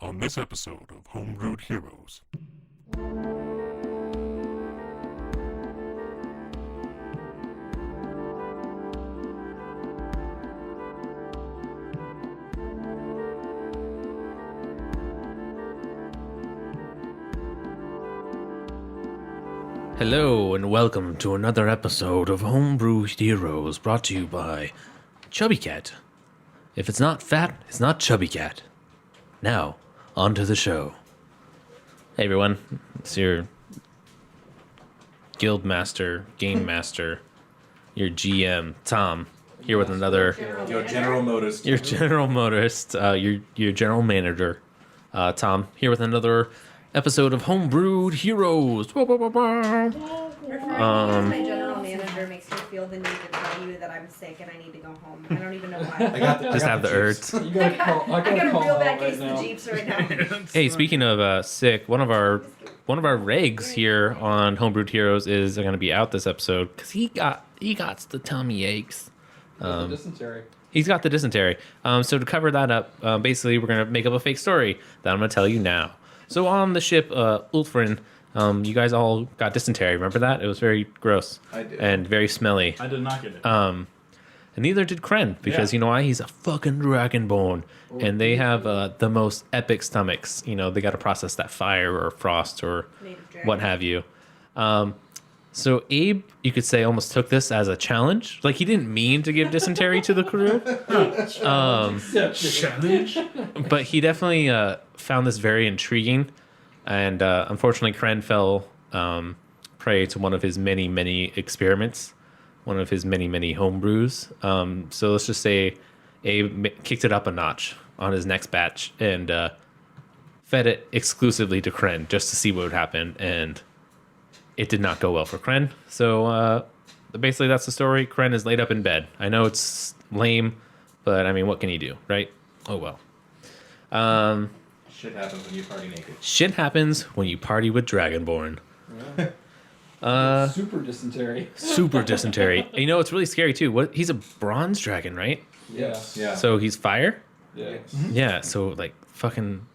on this episode of Homebrewed Heroes. Hello and welcome to another episode of Homebrewed Heroes, brought to you by ChubbyCat. If it's not fat, it's not ChubbyCat. Now, on to the show. Hey everyone, it's your guild master, game master, your GM, Tom, here with another... Your general motorist. Your general motorist, your general manager, Tom, here with another episode of Homebrewed Heroes. Referring to me as my general manager makes me feel the need to tell you that I'm sick and I need to go home. I don't even know why. Just have the urts. I got a real bad case of the Jeeps right now. Hey, speaking of sick, one of our regs here on Homebrewed Heroes is going to be out this episode because he got the tummy aches. Dysentery. He's got the dysentery. So to cover that up, basically we're going to make up a fake story that I'm going to tell you now. So on the ship, Ulfrin, you guys all got dysentery. Remember that? It was very gross. I did. And very smelly. I did not get it. And neither did Kren, because you know why? He's a fucking dragonborn. And they have the most epic stomachs. You know, they got to process that fire or frost or what have you. So Abe, you could say, almost took this as a challenge. Like, he didn't mean to give dysentery to the crew. Challenge? But he definitely found this very intriguing. And unfortunately, Kren fell prey to one of his many, many experiments. One of his many, many homebrews. So let's just say Abe kicked it up a notch on his next batch and fed it exclusively to Kren just to see what would happen. And it did not go well for Kren. So basically that's the story. Kren is laid up in bed. I know it's lame, but I mean, what can you do, right? Oh well. Shit happens when you party naked. Shit happens when you party with Dragonborn. Super dysentery. Super dysentery. You know, it's really scary too. He's a bronze dragon, right? Yeah. Yeah. So he's fire? Yeah. Yeah, so like fucking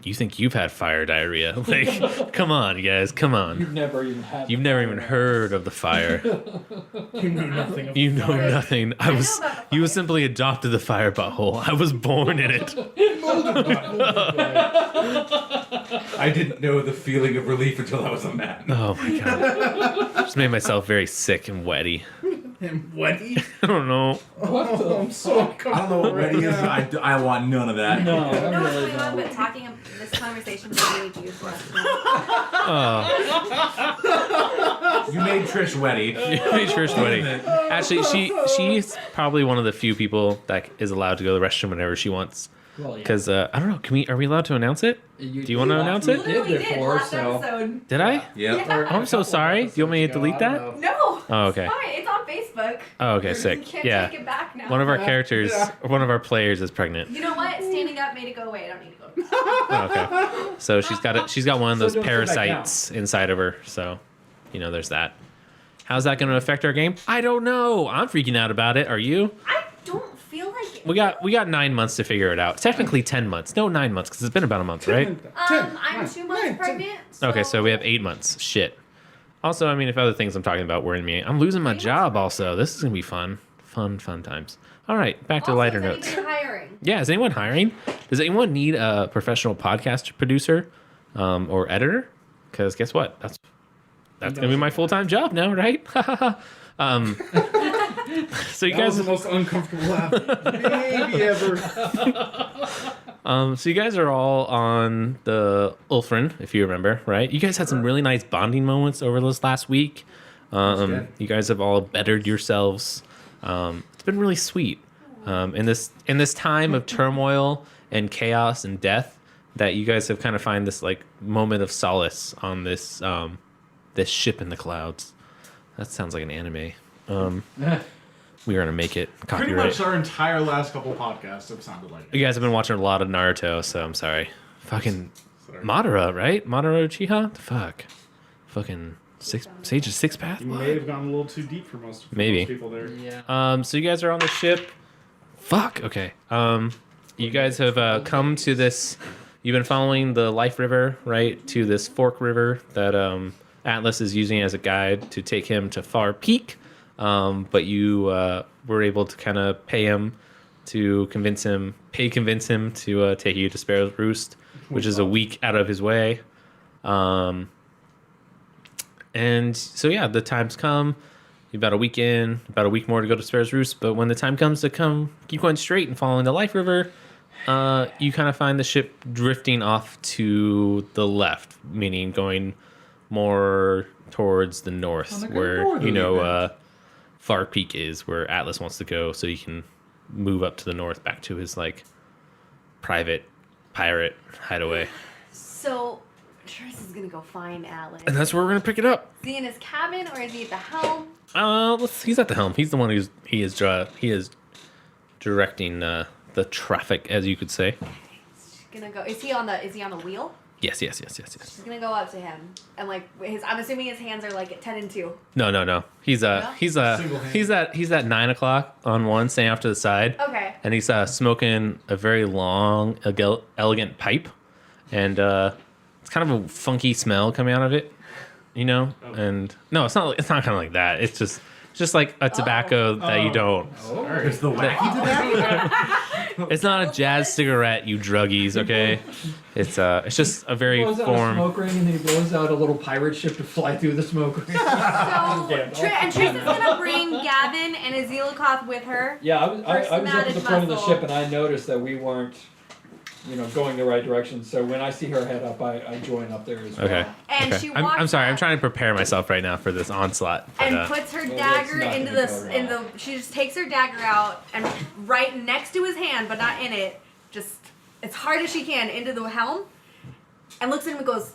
you think you've had fire diarrhea. Like, come on, you guys, come on. You've never even had. You've never even heard of the fire. You know nothing. You know nothing. You simply adopted the fire butthole. I was born in it. I didn't know the feeling of relief until I was a man. Oh my god. Just made myself very sick and wetty. And wetty? I don't know. What the? I'm so I don't know what wedding is. I want none of that. No, I No, really it's going on, don't. but this conversation is really due for us. You made Trish wetty. Trish wedding. Actually, she's probably one of the few people that is allowed to go to the restroom whenever she wants. Well, yeah. Because I don't know. Are we allowed to announce it? Do you want to announce it? Literally did before, last so- episode. Did I? Yep. Yeah. I'm so sorry. Do you want me to delete that? No. Oh, okay. It's fine. It's on Facebook. Oh, okay. You Sick. can't Yeah. take it back now. One of our characters, one of our players, is pregnant. You know what? Standing up made it go away. I don't need to go. Oh, okay. So she's got one of those So don't sit back parasites inside of her. So, you know, there's that. How's that going to affect our game? I don't know. I'm freaking out about it. Are you? I don't feel like it. We got 9 months to figure it out. Technically 10 months. No, 9 months because it's been about a month, right? I'm 2 months pregnant. Okay, so we have 8 months. Shit. Also, I mean, if other things I'm talking about worry me, I'm losing my job. Also, this is gonna be fun times. All right, back to lighter notes. Hiring. Yeah, is anyone hiring? Does anyone need a professional podcast producer or editor? Because guess what? That's gonna be my full-time job now, right? So you That was guys, the most uncomfortable laugh maybe ever. so you guys are all on the Ulfrin, if you remember, right? You guys had some really nice bonding moments over this last week. You guys have all bettered yourselves. It's been really sweet. In this time of turmoil and chaos and death, that you guys have kind of find this like moment of solace on this this ship in the clouds. That sounds like an anime. We are gonna make it copyright. Pretty much our entire last couple podcasts have sounded like You guys have been watching a lot of Naruto, so I'm sorry. Fucking Madara, right? Madara Uchiha? The fuck. Fucking Sage of Six Path? You may have gone a little too deep for most Maybe. people there. Yeah. So you guys are on the ship. Fuck. Okay. You guys have come to this you've been following the Life River, right, to this fork river that Atlas is using as a guide to take him to Far Peak. But you were able to kind of pay him to convince him to take you to Sparrows Roost, which is a week out of his way. And so, yeah, the time's come. You've about a week more to go to Sparrows Roost. But when the time comes to keep going straight and following the Life River, you kind of find the ship drifting off to the left, meaning going more towards the north, where, Far Peak is, where Atlas wants to go, so he can move up to the north back to his, private pirate hideaway. So, Tris is gonna go find Atlas. And that's where we're going to pick it up. Is he in his cabin or is he at the helm? He's at the helm. He's the one he is directing the traffic, as you could say. She's gonna go. Is he on the wheel? Yes. She's gonna go up to him and I'm assuming his hands are at 10 and 2. No. He's at 9:00 on one, standing off to the side. Okay. And he's smoking a very long, elegant pipe, and it's kind of a funky smell coming out of it, And no, it's not kind of like that. It's just like a tobacco that you don't. It's the wacky tobacco. It's not a jazz cigarette, you druggies. Okay, it's just a very Blows out a smoke ring and then he blows out a little pirate ship to fly through the smoke ring. And Tris is gonna bring Gavin and Azilakoth with her. Yeah, I was up at the front of the muscle. ship and I noticed that we weren't, going the right direction. So when I see her head up, I join up there as well. okay. And Okay. she I'm walks sorry. I'm up trying to prepare myself right now for this onslaught. But, and puts her Well, dagger that's not into gonna go well. she just takes her dagger out and right next to his hand, but not in it, just as hard as she can into the helm, and looks at him and goes,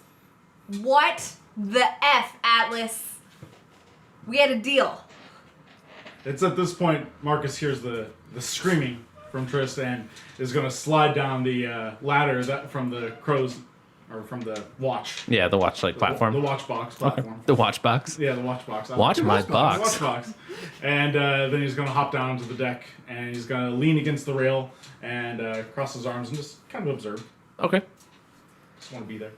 "What the F, Atlas? We had a deal." It's at this point Marcus hears the screaming from Triss and is going to slide down the ladder from the crows, or from the watch. yeah, the watch platform. The watch box platform. The watch box. Yeah, the watch box. Watch my The box. watch box. And then he's going to hop down to the deck and he's going to lean against the rail and cross his arms and just kind of observe. Okay. Just want to be there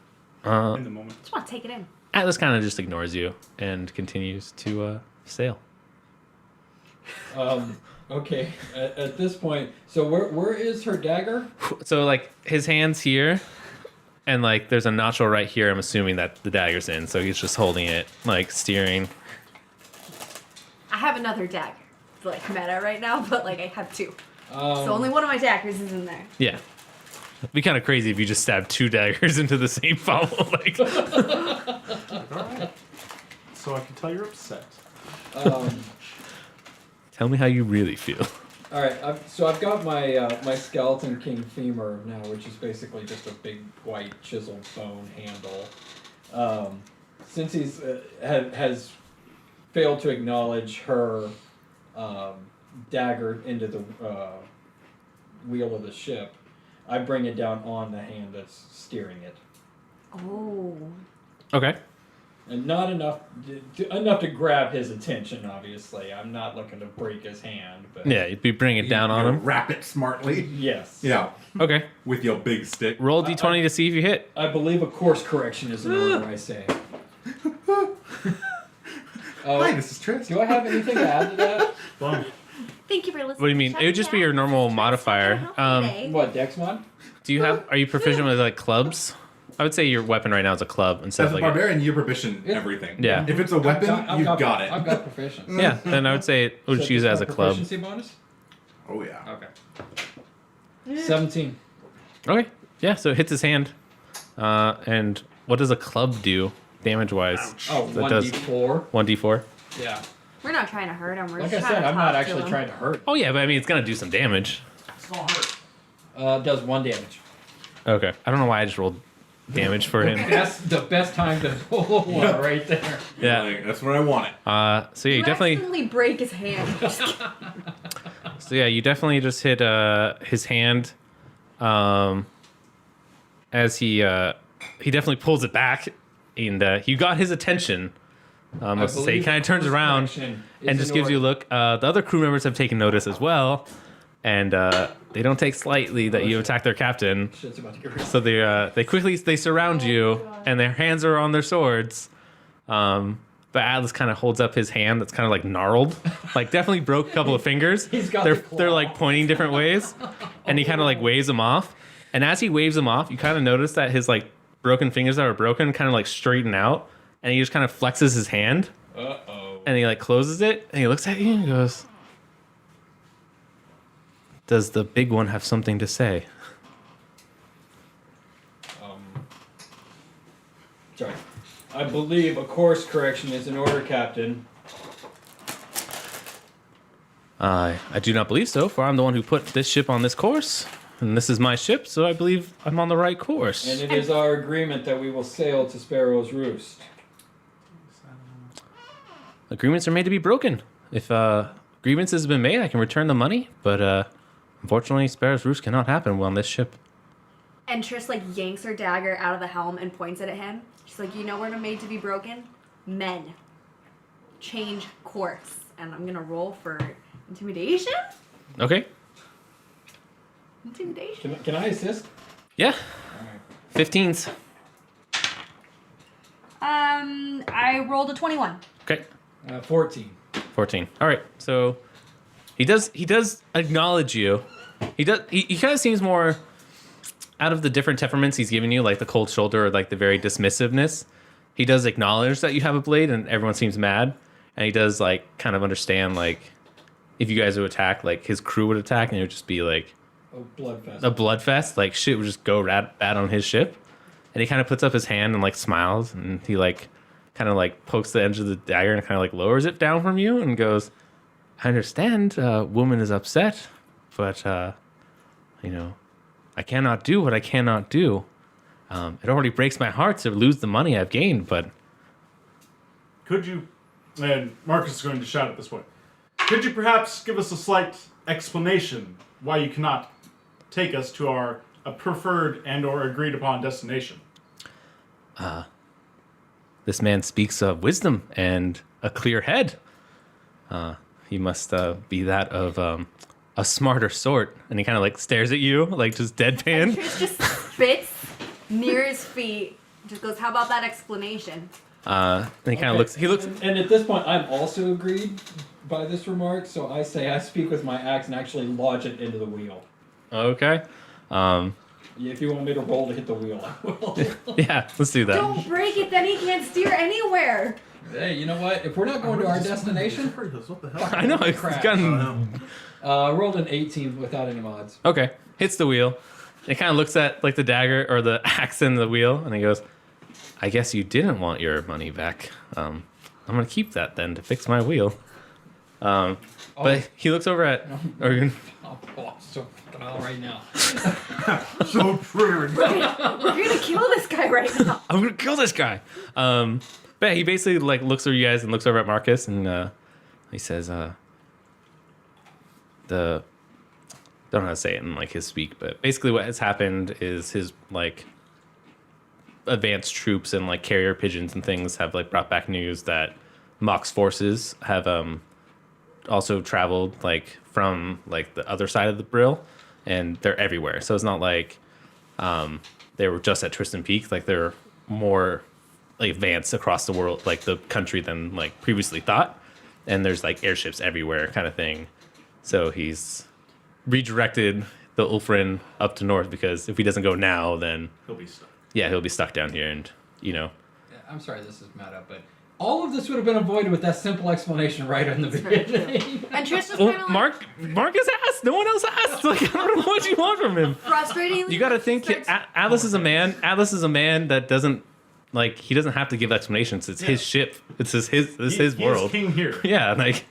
Uh, in the moment. Just want to take it in. Atlas kind of just ignores you and continues to sail. Okay, at this point, so where is her dagger? So his hand's here, and there's a notch right here. I'm assuming that the dagger's in, so he's just holding it, steering. I have another dagger. It's meta right now, but I have two. Um, So only one of my daggers is in there. Yeah. It'd be kind of crazy if you just stabbed two daggers into the same foul. Alright. So I can tell you're upset. Tell me how you really feel. All right, I've got my my skeleton king femur now, which is basically just a big white chiseled bone handle. Since he's has failed to acknowledge her dagger into the wheel of the ship, I bring it down on the hand that's steering it, Oh. Okay. and not enough to grab his attention. Obviously, I'm not looking to break his hand, but Yeah, you'd be bringing it down on him. Wrap it smartly. yes, Yeah, Okay. with your big stick. Roll d20 to see if you hit. I believe a course correction is in order. I say. Hi, this is Triss. Do I have anything to add to that? Fun. Thank you for listening. What do you mean? It would just be your normal modifier. What, Dex mod? Are you proficient with clubs? I would say your weapon right now is a club instead As a of barbarian, you're proficient Yeah. everything. Yeah. If it's a weapon, I've you've got it. I've got proficiency. Yeah, then I would say it would So choose it as just a my club. Proficiency bonus? Oh yeah. Okay. 17. Okay. Yeah, so it hits his hand. And what does a club do damage wise? Oh, That does 1d4. 1d4. Yeah. We're not trying to hurt him. We're Like I just trying said, to I'm talk not to actually him. trying to hurt. Oh yeah, but I mean it's gonna do some damage. It's gonna hurt. It does 1 damage. Okay. I don't know why I just rolled damage for him. That's the best time to roll one right there. Yeah. Like, that's what I wanted. So yeah, you You definitely accidentally break his hand. you definitely just hit his hand as he definitely pulls it back and you got his attention. Let's say he kind of turns around and just gives you a look. The other crew members have taken notice as well, and they don't take slightly that you attack their captain. Shit's about to get real. So they surround you, and their hands are on their swords. But Atlas kind of holds up his hand that's kind of like gnarled, like definitely broke a couple of fingers. He's got they're the claw. they're like pointing different ways, and he kind of like waves them off. And as he waves them off, you kind of notice that his like broken fingers that were broken kind of like straighten out, and he just kind of flexes his hand, and he like closes it, and he looks at you and goes, "Does the big one have something to say?" Sorry. I believe a course correction is in order, Captain. I do not believe so, for I'm the one who put this ship on this course, and this is my ship, so I believe I'm on the right course. And it is our agreement that we will sail to Sparrows Roost. Agreements are made to be broken. If grievances have been made, I can return the money, but unfortunately, Sparrow's Roost cannot happen on this ship. And Trish like yanks her dagger out of the helm and points it at him. She's like, you know what are made to be broken? Men. Change course. And I'm gonna roll for intimidation? Okay. Intimidation? Can I assist? Yeah. Alright. 15s. I rolled a 21. Okay. 14. 14. All right. So he does acknowledge you. He kind of seems more out of the different temperaments he's given you, like the cold shoulder or like the very dismissiveness. He does acknowledge that you have a blade, and everyone seems mad. And he does like kind of understand like if you guys would attack, like his crew would attack, and it would just be like A bloodfest. a bloodfest. Like shit would just go bad on his ship. And he kind of puts up his hand and like smiles, and he like kind of like pokes the edge of the dagger and kind of like lowers it down from you and goes, "I understand, woman is upset, but you know, I cannot do what I cannot do. It already breaks my heart to lose the money I've gained, but..." Could you, and Marcus is going to shout at this point, could you perhaps give us a slight explanation why you cannot take us to our preferred and or agreed upon destination? This man speaks of wisdom and a clear head. He must be that of a smarter sort. And he kind of like stares at you, like just deadpan. Trish just spits near his feet. Just goes, how about that explanation? And he kind of looks. He looks. And at this point, I'm also agreed by this remark, so I say I speak with my axe and actually lodge it into the wheel. Okay. If you want me to roll to hit the wheel, I will. Yeah, let's do that. Don't break it, then he can't steer anywhere. Hey, you know what? If we're not going to our destination, What the hell? I know it's Crap. gotten. rolled an 18 without any mods. Okay, hits the wheel. He kind of looks at like the dagger or the axe in the wheel, and he goes, "I guess you didn't want your money back. I'm gonna keep that then to fix my wheel." But he looks over at. Or, Oh, so fucking all right now. So true. We're gonna kill this guy right now. I'm gonna kill this guy. But he basically like looks over you guys and looks over at Marcus, and he says, don't know how to say it in like his speak, but basically what has happened is his like advanced troops and like carrier pigeons and things have like brought back news that Mock's forces have also traveled like from like the other side of the Brill, and they're everywhere. So it's not like they were just at Tristan Peak. Like they're more like advanced across the world, like the country, than like previously thought. And there's like airships everywhere, kind of thing. So he's redirected the Ulfrin up to north, because if he doesn't go now, then He'll be stuck. yeah, he'll be stuck down here, and you know. I'm sorry this is mad up, but all of this would have been avoided with that simple explanation right in the beginning. And Trish just Well, kind of like Marcus asked. No one else asked. Like I don't know what you want from him. frustratingly. You got to think. Atlas is a man. Atlas is a man that doesn't like. He doesn't have to give explanations. It's his ship. It's his world. He's king here. Yeah, like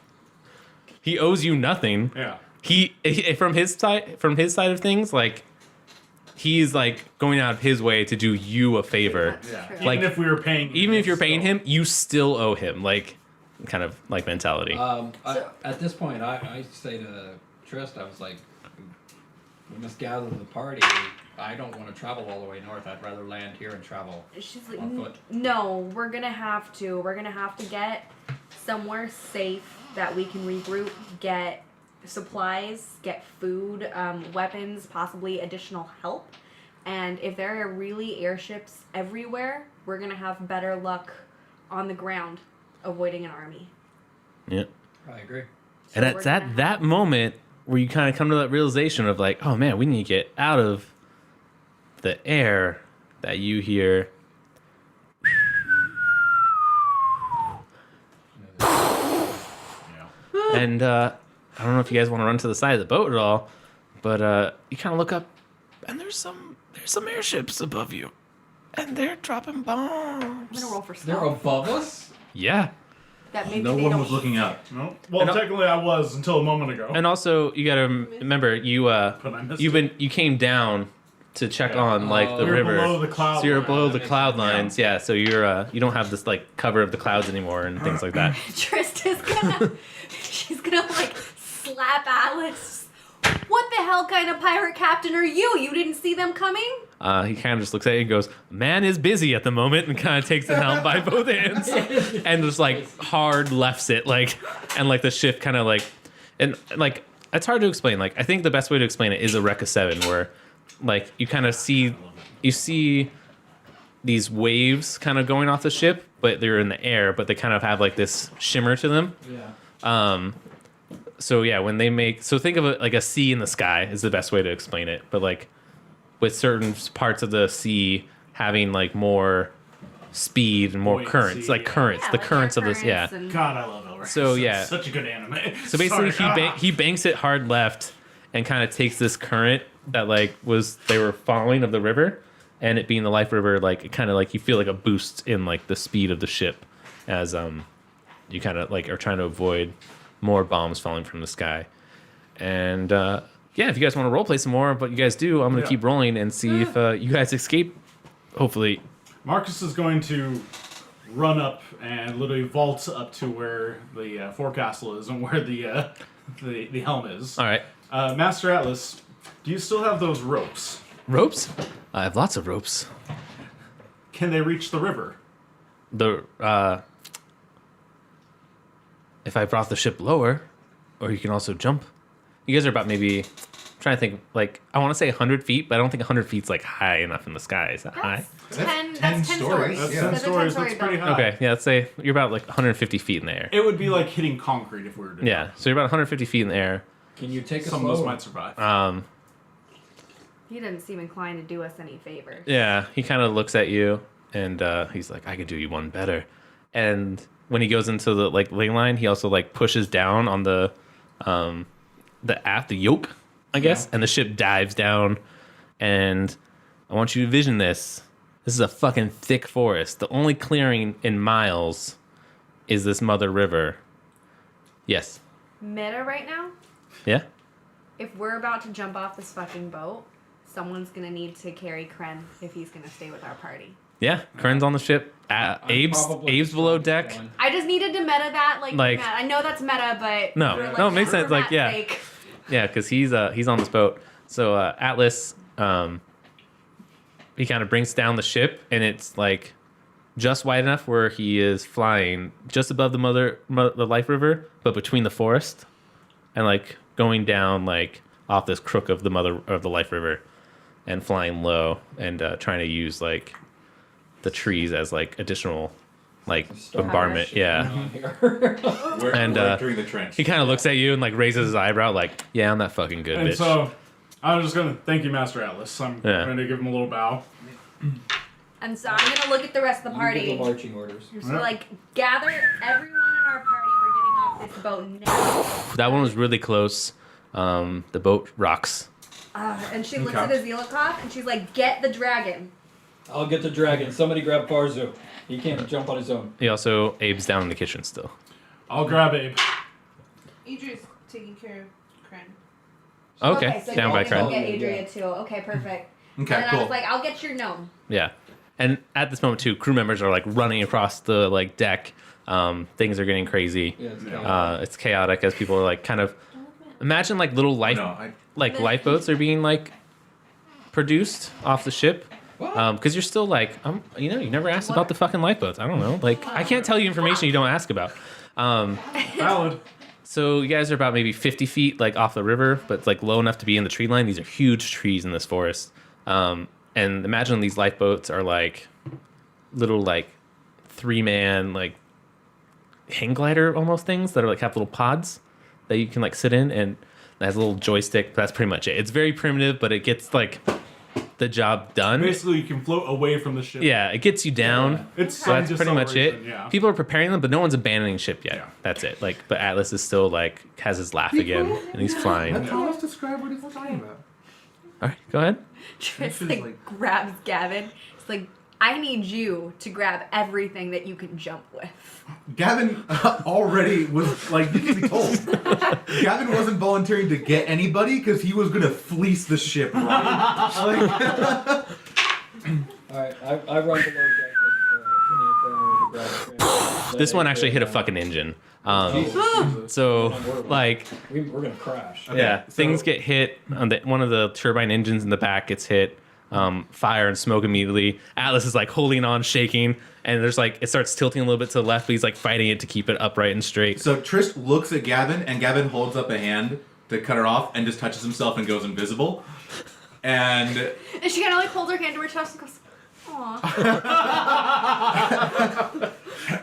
he owes you nothing. Yeah. He from his side of things, like he's like going out of his way to do you a favor. Yeah. True. Even Like, if we were paying, Even if you're paying him, you still owe him. Like kind of like mentality. At this point, I say to Trist, I was like, we must gather the party. I don't want to travel all the way north. I'd rather land here and travel She's like, on foot. no, we're gonna have to. We're gonna have to get somewhere safe that we can regroup, get supplies, get food, weapons, possibly additional help. And if there are really airships everywhere, we're gonna have better luck on the ground avoiding an army. Yeah. I agree. So And we're it's gonna at have- that moment where you kind of come to that realization of like, oh man, we need to get out of the air that you hear. And I don't know if you guys want to run to the side of the boat at all, but you kind of look up, and there's some airships above you, and they're dropping I'm bombs. gonna roll for They're stealth. above us? Yeah, That maybe No they one don't was looking up. No. Well, And- technically I was until a moment ago. and also you gotta remember you But I missed you came down to check Yeah. on like the Oh. You're river. below the cloud. So you're line. below the cloud lines, yeah. So you're you don't have this like cover of the clouds anymore and things like that. Trista's gonna, she's gonna like slap Atlas. What the hell kind of pirate captain are you? You didn't see them coming? He kind of just looks at you and goes, "Man is busy at the moment," and kind of takes the helm by both hands and just like hard lefts it, like, and like the ship kind of like, and like it's hard to explain. Like I think the best way to explain it is a wreck of 7, where like you kind of see these waves kind of going off the ship, but they're in the air, but they kind of have like this shimmer to them. Yeah. So yeah, when they make, so think of it like a sea in the sky is the best way to explain it, but like with certain parts of the sea having like more speed and more Buoyancy, currents, like yeah. currents, Yeah, the like currents of air this, yeah. currents and- God, I love Elric. So, It's yeah. such a good anime. So basically, Sorry. he banks it hard left and kind of takes this current that like they were following of the river, and it being the life river, like it kind of like you feel like a boost in like the speed of the ship as you kind of like are trying to avoid more bombs falling from the sky. And yeah, if you guys want to roleplay some more, but you guys do, I'm gonna Yeah. keep rolling and see if you guys escape. Hopefully, Marcus is going to run up and literally vault up to where the forecastle is and where the helm is. all right. Master Atlas, do you still have those ropes? Ropes. I have lots of ropes. Can they reach the river? If I brought the ship lower, or you can also jump. You guys are about maybe, I'm trying to think, like, I want to say 100 feet, but I don't think 100 feet's like high enough in the sky. Is that high? That's 10, That's 10 that's 10 stories. stories. That's Yeah. 10 That's a stories. 10-story That's pretty building. high. Okay, yeah, let's say you're about like 150 feet in the air. It would be like hitting concrete if we were doing Yeah, so you're about 150 feet in the air. Can you take us Some of us lower? might survive. He didn't seem inclined to do us any favors. Yeah, he kind of looks at you and he's like, I could do you one better. And when he goes into the like ley line, he also like pushes down on the yoke, I guess, and the ship dives down. And I want you to vision this. This is a fucking thick forest. The only clearing in miles is this mother river. Yes. Meta right now, Yeah? if we're about to jump off this fucking boat, someone's gonna need to carry Kren if he's gonna stay with our party. Yeah. Kren's on the ship. I'm Abe's probably below strong deck. one. I just needed to meta that, like Like- meta. I know that's meta, but No. for, No, it makes for sense, like, Matt's yeah. sake. Yeah, because he's on this boat. So Atlas, he kind of brings down the ship, and it's like just wide enough where he is flying just above the Life River, but between the forest, and like going down like off this crook of the Life River, and flying low and trying to use like the trees as like additional like bombardment. Yeah. We're, And, we're entering the trench. He kind of looks at you and like raises his eyebrow, like, "Yeah, I'm that fucking good And bitch." so, I'm just going to thank you, Master Atlas. I'm Yeah. going to give him a little bow. And so I'm gonna look at the rest of the You give party. the marching orders. So like gather everyone in our party. We're getting off this boat now. That one was really close. The boat rocks. And she looks Okay. at Azilakov and she's like, "Get the dragon." I'll get the dragon. Somebody grab Farzu. He can't jump on his own. He also Abe's down in the kitchen still. I'll grab Abe. Idri's taking care of Kren. Okay, so down you're by gonna go Kren. get Adria too. Okay, perfect. Okay, and then I cool. was like, "I'll get your gnome." Yeah, and at this moment too, crew members are like running across the like deck. Things are getting crazy. Yeah, it's It's chaotic as people are like kind of imagine like little life no, I, lifeboats are being like produced off the ship. What? Because you're still like, you never asked about the fucking lifeboats. I don't know. Like, I can't tell you information you don't ask about. Valid. So you guys are about maybe 50 feet like off the river, but it's like low enough to be in the tree line. These are huge trees in this forest. And imagine these lifeboats are like little like 3-man like hang glider almost things that are like have little pods that you can like sit in, and it has a little joystick. But that's pretty much it. It's very primitive, but it gets like the job done. Basically, you can float away from the ship. Yeah, it gets you down. It's So that's pretty much it. Yeah. People are preparing them, but no one's abandoning ship yet. Yeah. That's it. Like, but Atlas is still like has his laugh again, and he's flying. Let Thomas describe what he's talking about. All right, go ahead. Tris is like, like- grabs Gavin. It's like, I need you to grab everything that you can jump with. Gavin already was like, you can be told. Gavin wasn't volunteering to get anybody because he was gonna fleece the ship. Right? Alright, I run below deck with the infirmary to grab a transfer. This one actually hit a fucking engine. Jesus. So like, We're gonna crash. yeah, so- things get hit. One of the turbine engines in the back gets hit. Fire and smoke immediately. Atlas is like holding on, shaking, and there's like it starts tilting a little bit to the left, but he's like fighting it to keep it upright and straight. So Trist looks at Gavin, and Gavin holds up a hand to cut her off, and just touches himself and goes invisible. And And she kind of like holds her hand to her chest and goes, "Aw."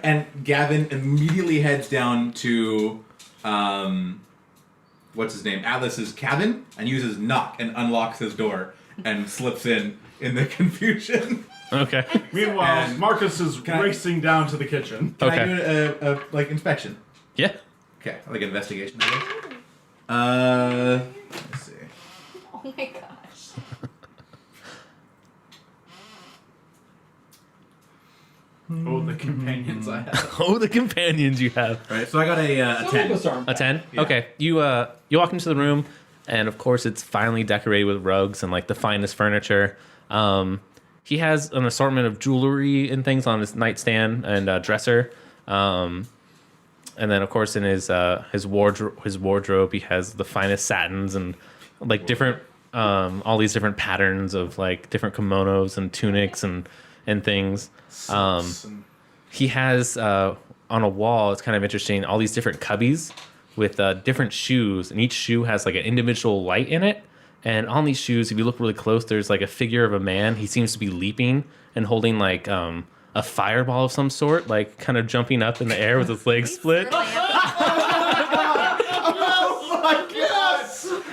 and Gavin immediately heads down to what's his name, Atlas's cabin, and uses knock and unlocks his door and slips in the confusion. Okay. Meanwhile, And- Marcus is Can I- racing down to the kitchen. Can Okay. I do a like inspection? Yeah. Okay, like investigation. I guess. Let's see. Oh my gosh. Oh, the companions I have. Oh, the companions you have. All right, so I got a 10. A 10? Yeah. Okay. You walk into the room, and of course it's finely decorated with rugs and like the finest furniture. He has an assortment of jewelry and things on his nightstand and dresser. And then of course in his wardrobe he has the finest satins and like different all these different patterns of like different kimonos and tunics and things. Silks and- He has on a wall, it's kind of interesting, all these different cubbies with different shoes, and each shoe has like an individual light in it. And on these shoes, if you look really close, there's like a figure of a man. He seems to be leaping and holding like a fireball of some sort, like kind of jumping up in the air with his legs split. Oh my god!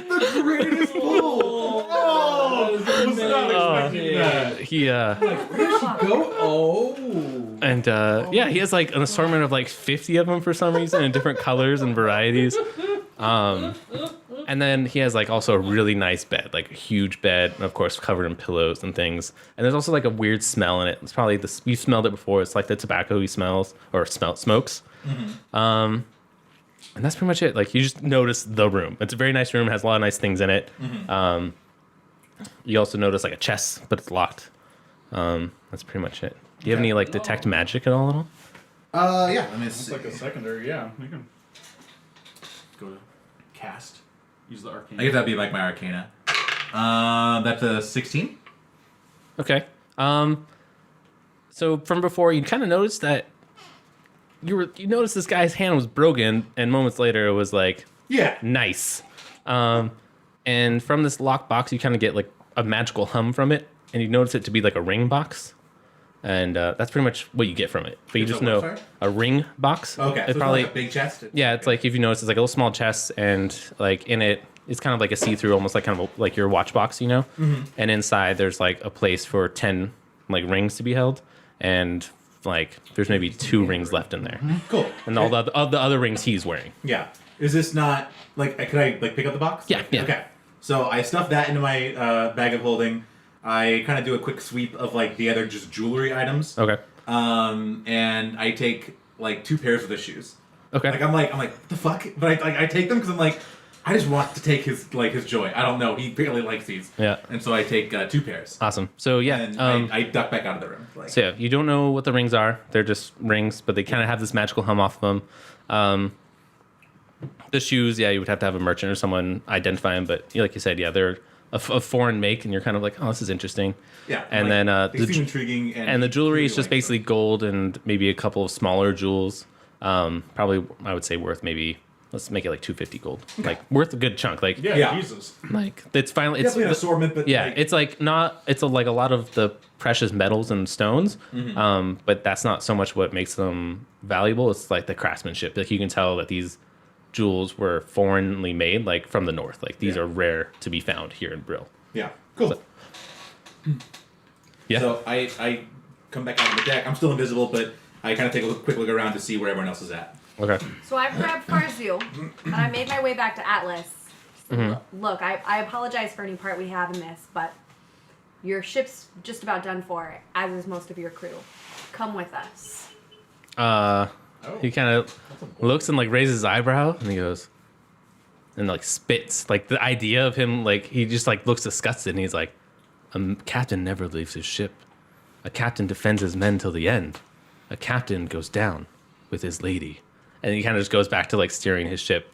The greatest pull! Oh, I was not expecting that. He Where'd she go? Oh. and yeah, he has like an assortment of like 50 of them for some reason in different colors and varieties. And then he has like also a really nice bed, like a huge bed, and of course covered in pillows and things. And there's also like a weird smell in it. It's probably you've smelled it before. It's like the tobacco he smells or smokes. And that's pretty much it. Like you just notice the room. It's a very nice room. It has a lot of nice things in it. You also notice like a chest, but it's locked. That's pretty much it. Do you have any like detect magic at all? Yeah, let me It's see. like a secondary, yeah. You can go to cast. Use the arcane. I guess that'd be like my arcana. That's a 16. Okay. So from before, you kind of noticed that you noticed this guy's hand was broken, and moments later it was like Yeah. nice. And from this lock box, you kind of get like a magical hum from it, and you notice it to be like a ring box, and that's pretty much what you get from it. But you It's just a what, know sorry? a ring box. Okay, so It's it's probably like a big chest. yeah. It's like if you notice, it's like a little small chest, and like in it, it's kind of like a see-through, almost like kind of like your watch box, you know. And inside, there's like a place for 10 like rings to be held, and like there's maybe 2 rings left in there, Cool. and all the other rings he's wearing. Yeah. Is this not like? Could I like pick up the box? Yeah, yeah. Okay. So I stuff that into my bag of holding. I kind of do a quick sweep of like the other just jewelry items. Okay. And I take like 2 pairs of the shoes. Okay. Like I'm like what the fuck? But I take them because I'm like I just want to take his joy. I don't know. He barely likes these. Yeah. And so I take 2 pairs. Awesome. So yeah. And I duck back out of the room. Like, So yeah, you don't know what the rings are. They're just rings, but they kind of have this magical hum off of them. The shoes, yeah, you would have to have a merchant or someone identify them. But like you said, yeah, they're a foreign make, and you're kind of like, oh, this is interesting. yeah. And like, then they seem intriguing. and the jewelry is really just like basically gold and maybe a couple of smaller jewels. Probably, I would say worth maybe let's make it like 250 gold. Like worth a good chunk. Like Yeah, Jesus. like it's finally it's Definitely an assortment, but yeah, like, it's like not it's like a lot of the precious metals and stones, but that's not so much what makes them valuable. It's like the craftsmanship. Like you can tell that these jewels were foreignly made, like from the north. Like these are rare to be found here in Brill. yeah, cool. Yeah. So I come back out on the deck. I'm still invisible, but I kind of take a quick look around to see where everyone else is at. Okay. So I've grabbed Farzu, and I made my way back to Atlas. Look, I apologize for any part we have in this, but your ship's just about done for, as is most of your crew. Come with us. He kind of looks and like raises his eyebrow, and he goes, and like spits. Like the idea of him, like he just like looks disgusted, and he's like, "A captain never leaves his ship. A captain defends his men till the end. A captain goes down with his lady." And he kind of just goes back to like steering his ship.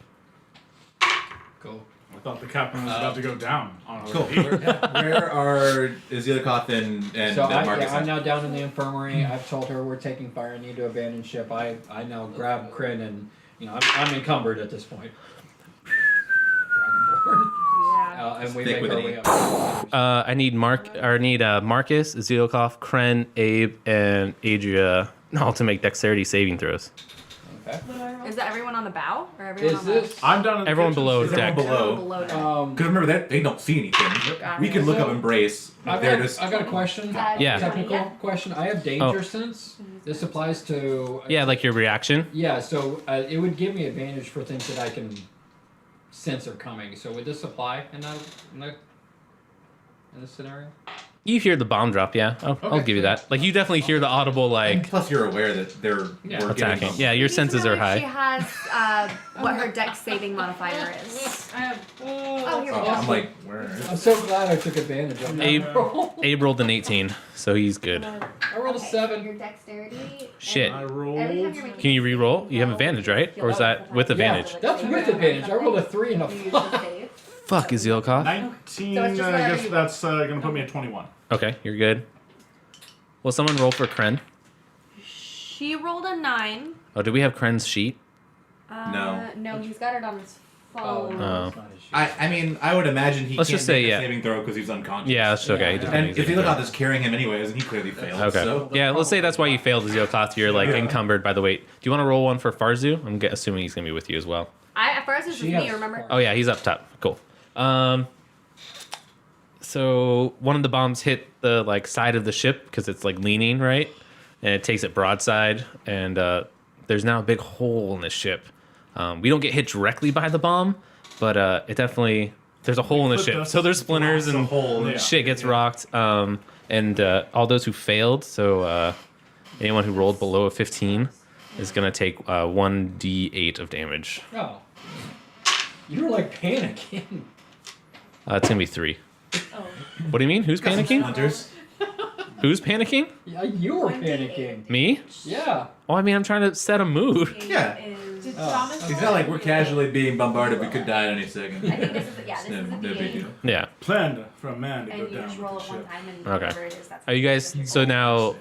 Cool. I thought the captain was about to go down on a Cool. Where are Zilikoth and So Marcus? I'm now down in the infirmary. I've told her we're taking fire. I need to abandon ship. I now grab Kryn and I'm encumbered at this point. Dragonborn. Yeah. And we Stick make with our it. way up. I need Marcus, Zilokov, Kren, Abe, and Adria all to make dexterity saving throws. Okay. Is that everyone on the bow or everyone Is on this? I'm down in the Everyone kitchen. below Is deck. everyone the below? below deck? Because remember that they don't see anything. We can look up and brace. I've They're got, just I got a question. Yeah. Technical question. I have danger sense. This applies to. Yeah, like your reaction. Yeah, so it would give me advantage for things that I can sense are coming. So would this apply in this scenario? You hear the bomb drop, yeah. I'll give you that. Like you definitely hear the audible and like plus you're aware that they're Yeah. we're attacking. getting them. Yeah, your Please senses know are if She high. has what her dex saving modifier is. I have. Oh, here we Oh, go. I'm like, where is I'm so glad I took advantage of that. Abe, roll. Abe rolled an 18, so he's good. I rolled a Okay, 7. So your dexterity. Shit. I Every time rolled. you're making Can you re-roll? You have advantage, right? Or is that with advantage? Yeah, that's with advantage. I rolled a 3 and a You use 5. the save. Fuck, is Zilokov? 19, So it's just I whatever guess you that's going to put me at 21. Okay, you're good. Will someone roll for Kren? She rolled a 9. Oh, do we have Kren's sheet? No. No, he's got it on his Oh, phone. no, it's not his sheet. I mean, I would imagine he Let's can't just say make a yeah. saving throw because he's unconscious. Yeah, that's okay. He doesn't And use if it. Zilikoth is carrying him anyways, and he clearly failed. Okay. So. Yeah, let's say that's why you failed, Zilokov. You're like Yeah. encumbered by the weight. Do you want to roll one for Farzu? I'm assuming he's gonna be with you as well. At first, it's She just me. has Remember? fire. Oh yeah, he's up top. Cool. So one of the bombs hit the like side of the ship because it's like leaning right, and it takes it broadside, and there's now a big hole in the ship. We don't get hit directly by the bomb, but it definitely there's a hole in the put ship. the So there's splinters blast a and hole, yeah. shit gets rocked. And all those who failed, so anyone who rolled below a 15 is gonna take 1d8 of damage. Oh. You were like panicking. It's gonna be 3. Oh. What do you mean? Who's Got some panicking? splinters. Who's panicking? Yeah, you were panicking. Me? Yeah. Oh, I mean, I'm trying to set a mood. Yeah. Did Oh. Thomas? It's not like we're casually being bombarded. We could die at any second. I think this is this is No, a no big D8, deal. Yeah. Planned for a man to and go you down. just with roll the it one ship. time and Okay. whatever it is. That's Are you guys? So now,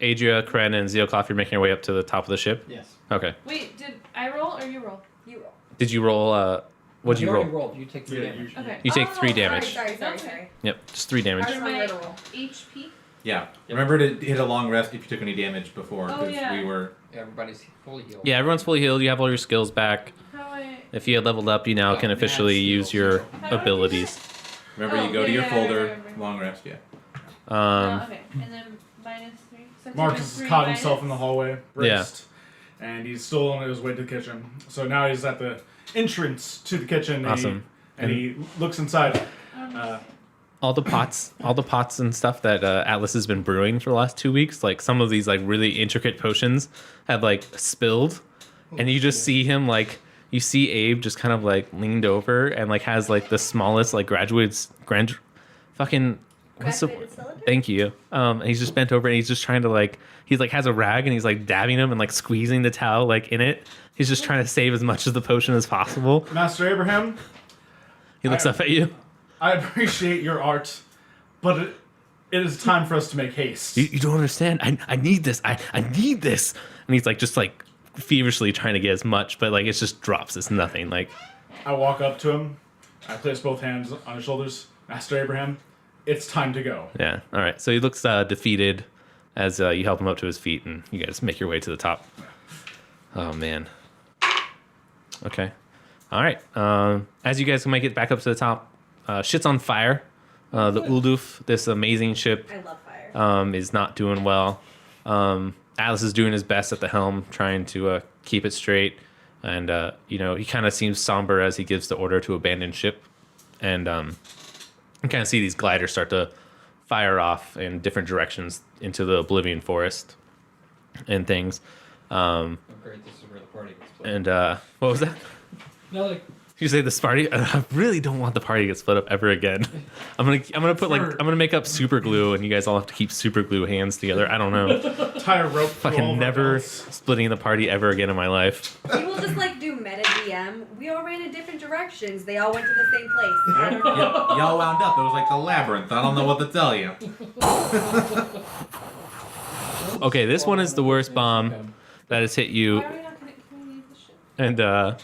Adria, Kren, and Zeokloff, you're making your way up to the top of the ship. Yes. Okay. Wait, did I roll or you roll? you roll. Did you roll? What'd you already roll? rolled. You take 3 Yeah, damage. Okay. You take 3 Oh, damage. Sorry. Okay. Yep, just 3 damage. I For remember my to roll. HP? Yeah. Remember to hit a long rest if you took any damage before, Oh, because yeah. we were. Everybody's fully healed. Yeah, everyone's fully healed. You have all your skills back. How do I? If you had leveled up, you now Yeah, can mad officially use skills. your How do I do abilities. Remember, Oh, you go to yeah, your yeah, I folder, remember. long rest. Yeah. Okay. And then -3. So Marcus -3 has caught himself in the hallway, Yeah. braced, and he's still on his way to the kitchen. So now he's at the entrance to the kitchen, and, Awesome. he looks inside. All the pots and stuff that Atlas has been brewing for the last 2 weeks, like some of these like really intricate potions have like spilled, and you just see him like you see Abe just kind of like leaned over and like has like the smallest like fucking what's the Graduated cylinder? thank you and he's just bent over and he's just trying to like he's like has a rag and he's like dabbing him and like squeezing the towel like in it. He's just trying to save as much of the potion as possible. Master Abraham, He looks up at you. I appreciate your art, but it is time for us to make haste. You don't understand. I need this. I need this. And he's like just like feverishly trying to get as much, but like it just drops. It's nothing. Like I walk up to him. I place both hands on his shoulders. Master Abraham, it's time to go. yeah. All right. So he looks defeated as you help him up to his feet, and you guys make your way to the top. Oh man. Okay. All right. As you guys make it back up to the top, shit's on fire. The Ulduf, this amazing ship, I love fire. is not doing well. Alice is doing his best at the helm, trying to keep it straight. And, he kind of seems somber as he gives the order to abandon ship. And you kind of see these gliders start to fire off in different directions into the Oblivion Forest and things. Oh, great, this is where the party gets played. And what was that? No, like, You say this party? I really don't want the party to get split up ever again. I'm gonna make up super glue, and you guys all have to keep super glue hands together. I don't know. Tie a rope. through all Fucking of our never belts. splitting the party ever again in my life. We will just like do meta DM. We all ran in different directions. They all went to the same place. I don't know. Y'all wound up. It was like the labyrinth. I don't know what to tell you. Okay, this one is the worst bomb that has hit you, Why are we not connecting any of the shit? and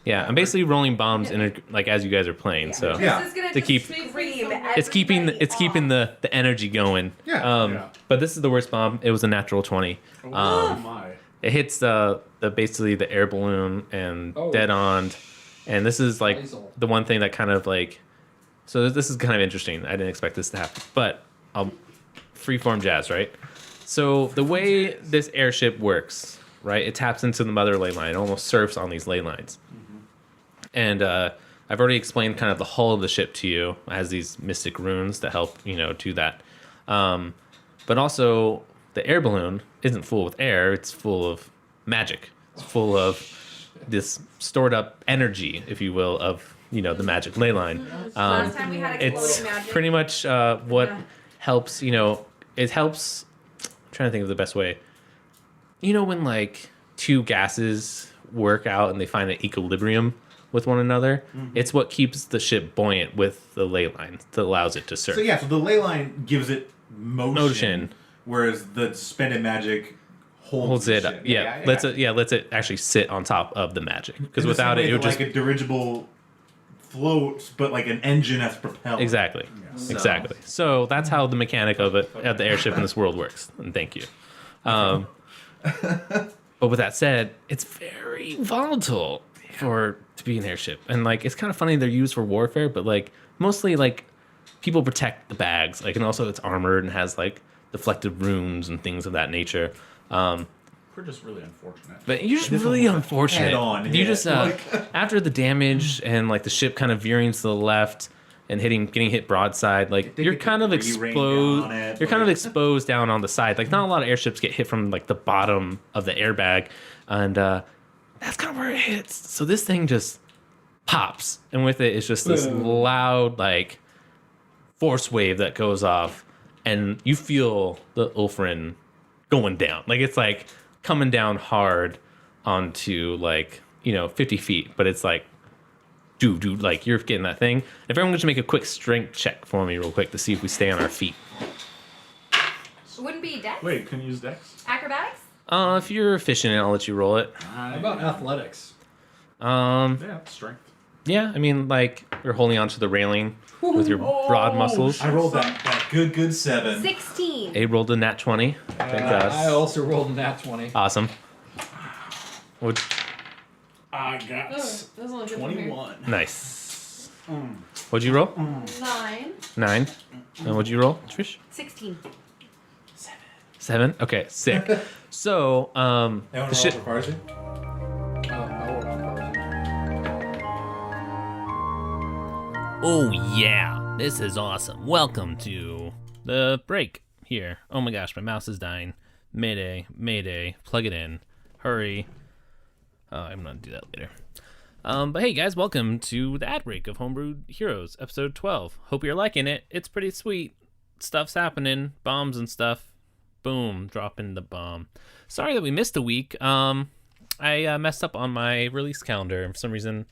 yeah, I'm basically rolling bombs in like as you guys are playing. So Yeah. This is gonna To just keep- scream it's keeping the energy going. Yeah. Yeah. But this is the worst bomb. It was a natural 20. Oh my. It hits the basically the air balloon and Oh. dead on, and this is like Hazel. the one thing that kind of like. So this is kind of interesting. I didn't expect this to happen, but freeform jazz, right? So the way this airship works, right? It taps into the mother ley line. It almost surfs on these ley lines. And I've already explained kind of the hull of the ship to you. It has these mystic runes that help, do that. But also, the air balloon isn't full with air. It's full of magic. It's full of this stored up energy, if you will, of, the magic ley line. Last time we had It's exploding magic. pretty much what Yeah. helps, it helps. I'm trying to think of the best way. When like two gases work out and they find an equilibrium with one another, it's what keeps the ship buoyant with the ley line that allows it to surf. So so the ley line gives it motion, Motion. whereas the suspended magic holds Holds the it up. ship. Yeah. Lets it actually sit on top of the magic. Because In the without same it, way it would that, just like a dirigible floats, but like an engine that's propelled. exactly. So- Exactly. So that's how the mechanic of it at the airship in this world works. And thank you. But with that said, it's very volatile to be an airship, and like it's kind of funny they're used for warfare, but like mostly like people protect the bags, like, and also it's armored and has like deflective runes and things of that nature. We're just really unfortunate. But you're just really unfortunate. head on, You yeah. just after the damage and like the ship kind of veering to the left and getting hit broadside, like They you're get kind of debris rained exposed. down on it, You're kind of like- exposed down on the side. Like not a lot of airships get hit from like the bottom of the airbag, and that's kind of where it hits. So this thing just pops, and with it, it's just this loud like force wave that goes off, and you feel the Ulfrin going down. Like it's like coming down hard onto like 50 feet, but it's like dude, like you're getting that thing. If everyone could just make a quick strength check for me real quick to see if we stay on our feet. Wouldn't be dex? Wait, can you use Dex? Acrobatics? If you're efficient, I'll let you roll it. How about athletics? Yeah, strength. Yeah, I mean, like you're holding onto the railing with your broad muscles. I rolled that good 7. 16. Abe rolled a nat 20. Thank I us. also rolled a nat 20. Awesome. What? I got Oh, that's only good from here. 21. Nice. What'd you roll? 9. 9. And what'd you roll, Trish? 16. 7. Okay, sick. So, Anyone the roll ship. for Farsi? I rolled for Oh yeah, this is awesome. Welcome to the break here. Oh my gosh, my mouse is dying. Mayday, plug it in. Hurry. I'm gonna do that later. But hey guys, welcome to the ad break of Homebrewed Heroes, episode 12. Hope you're liking it. It's pretty sweet. Stuff's happening, bombs and stuff. Boom, dropping the bomb. Sorry that we missed a week. I messed up on my release calendar. For some reason,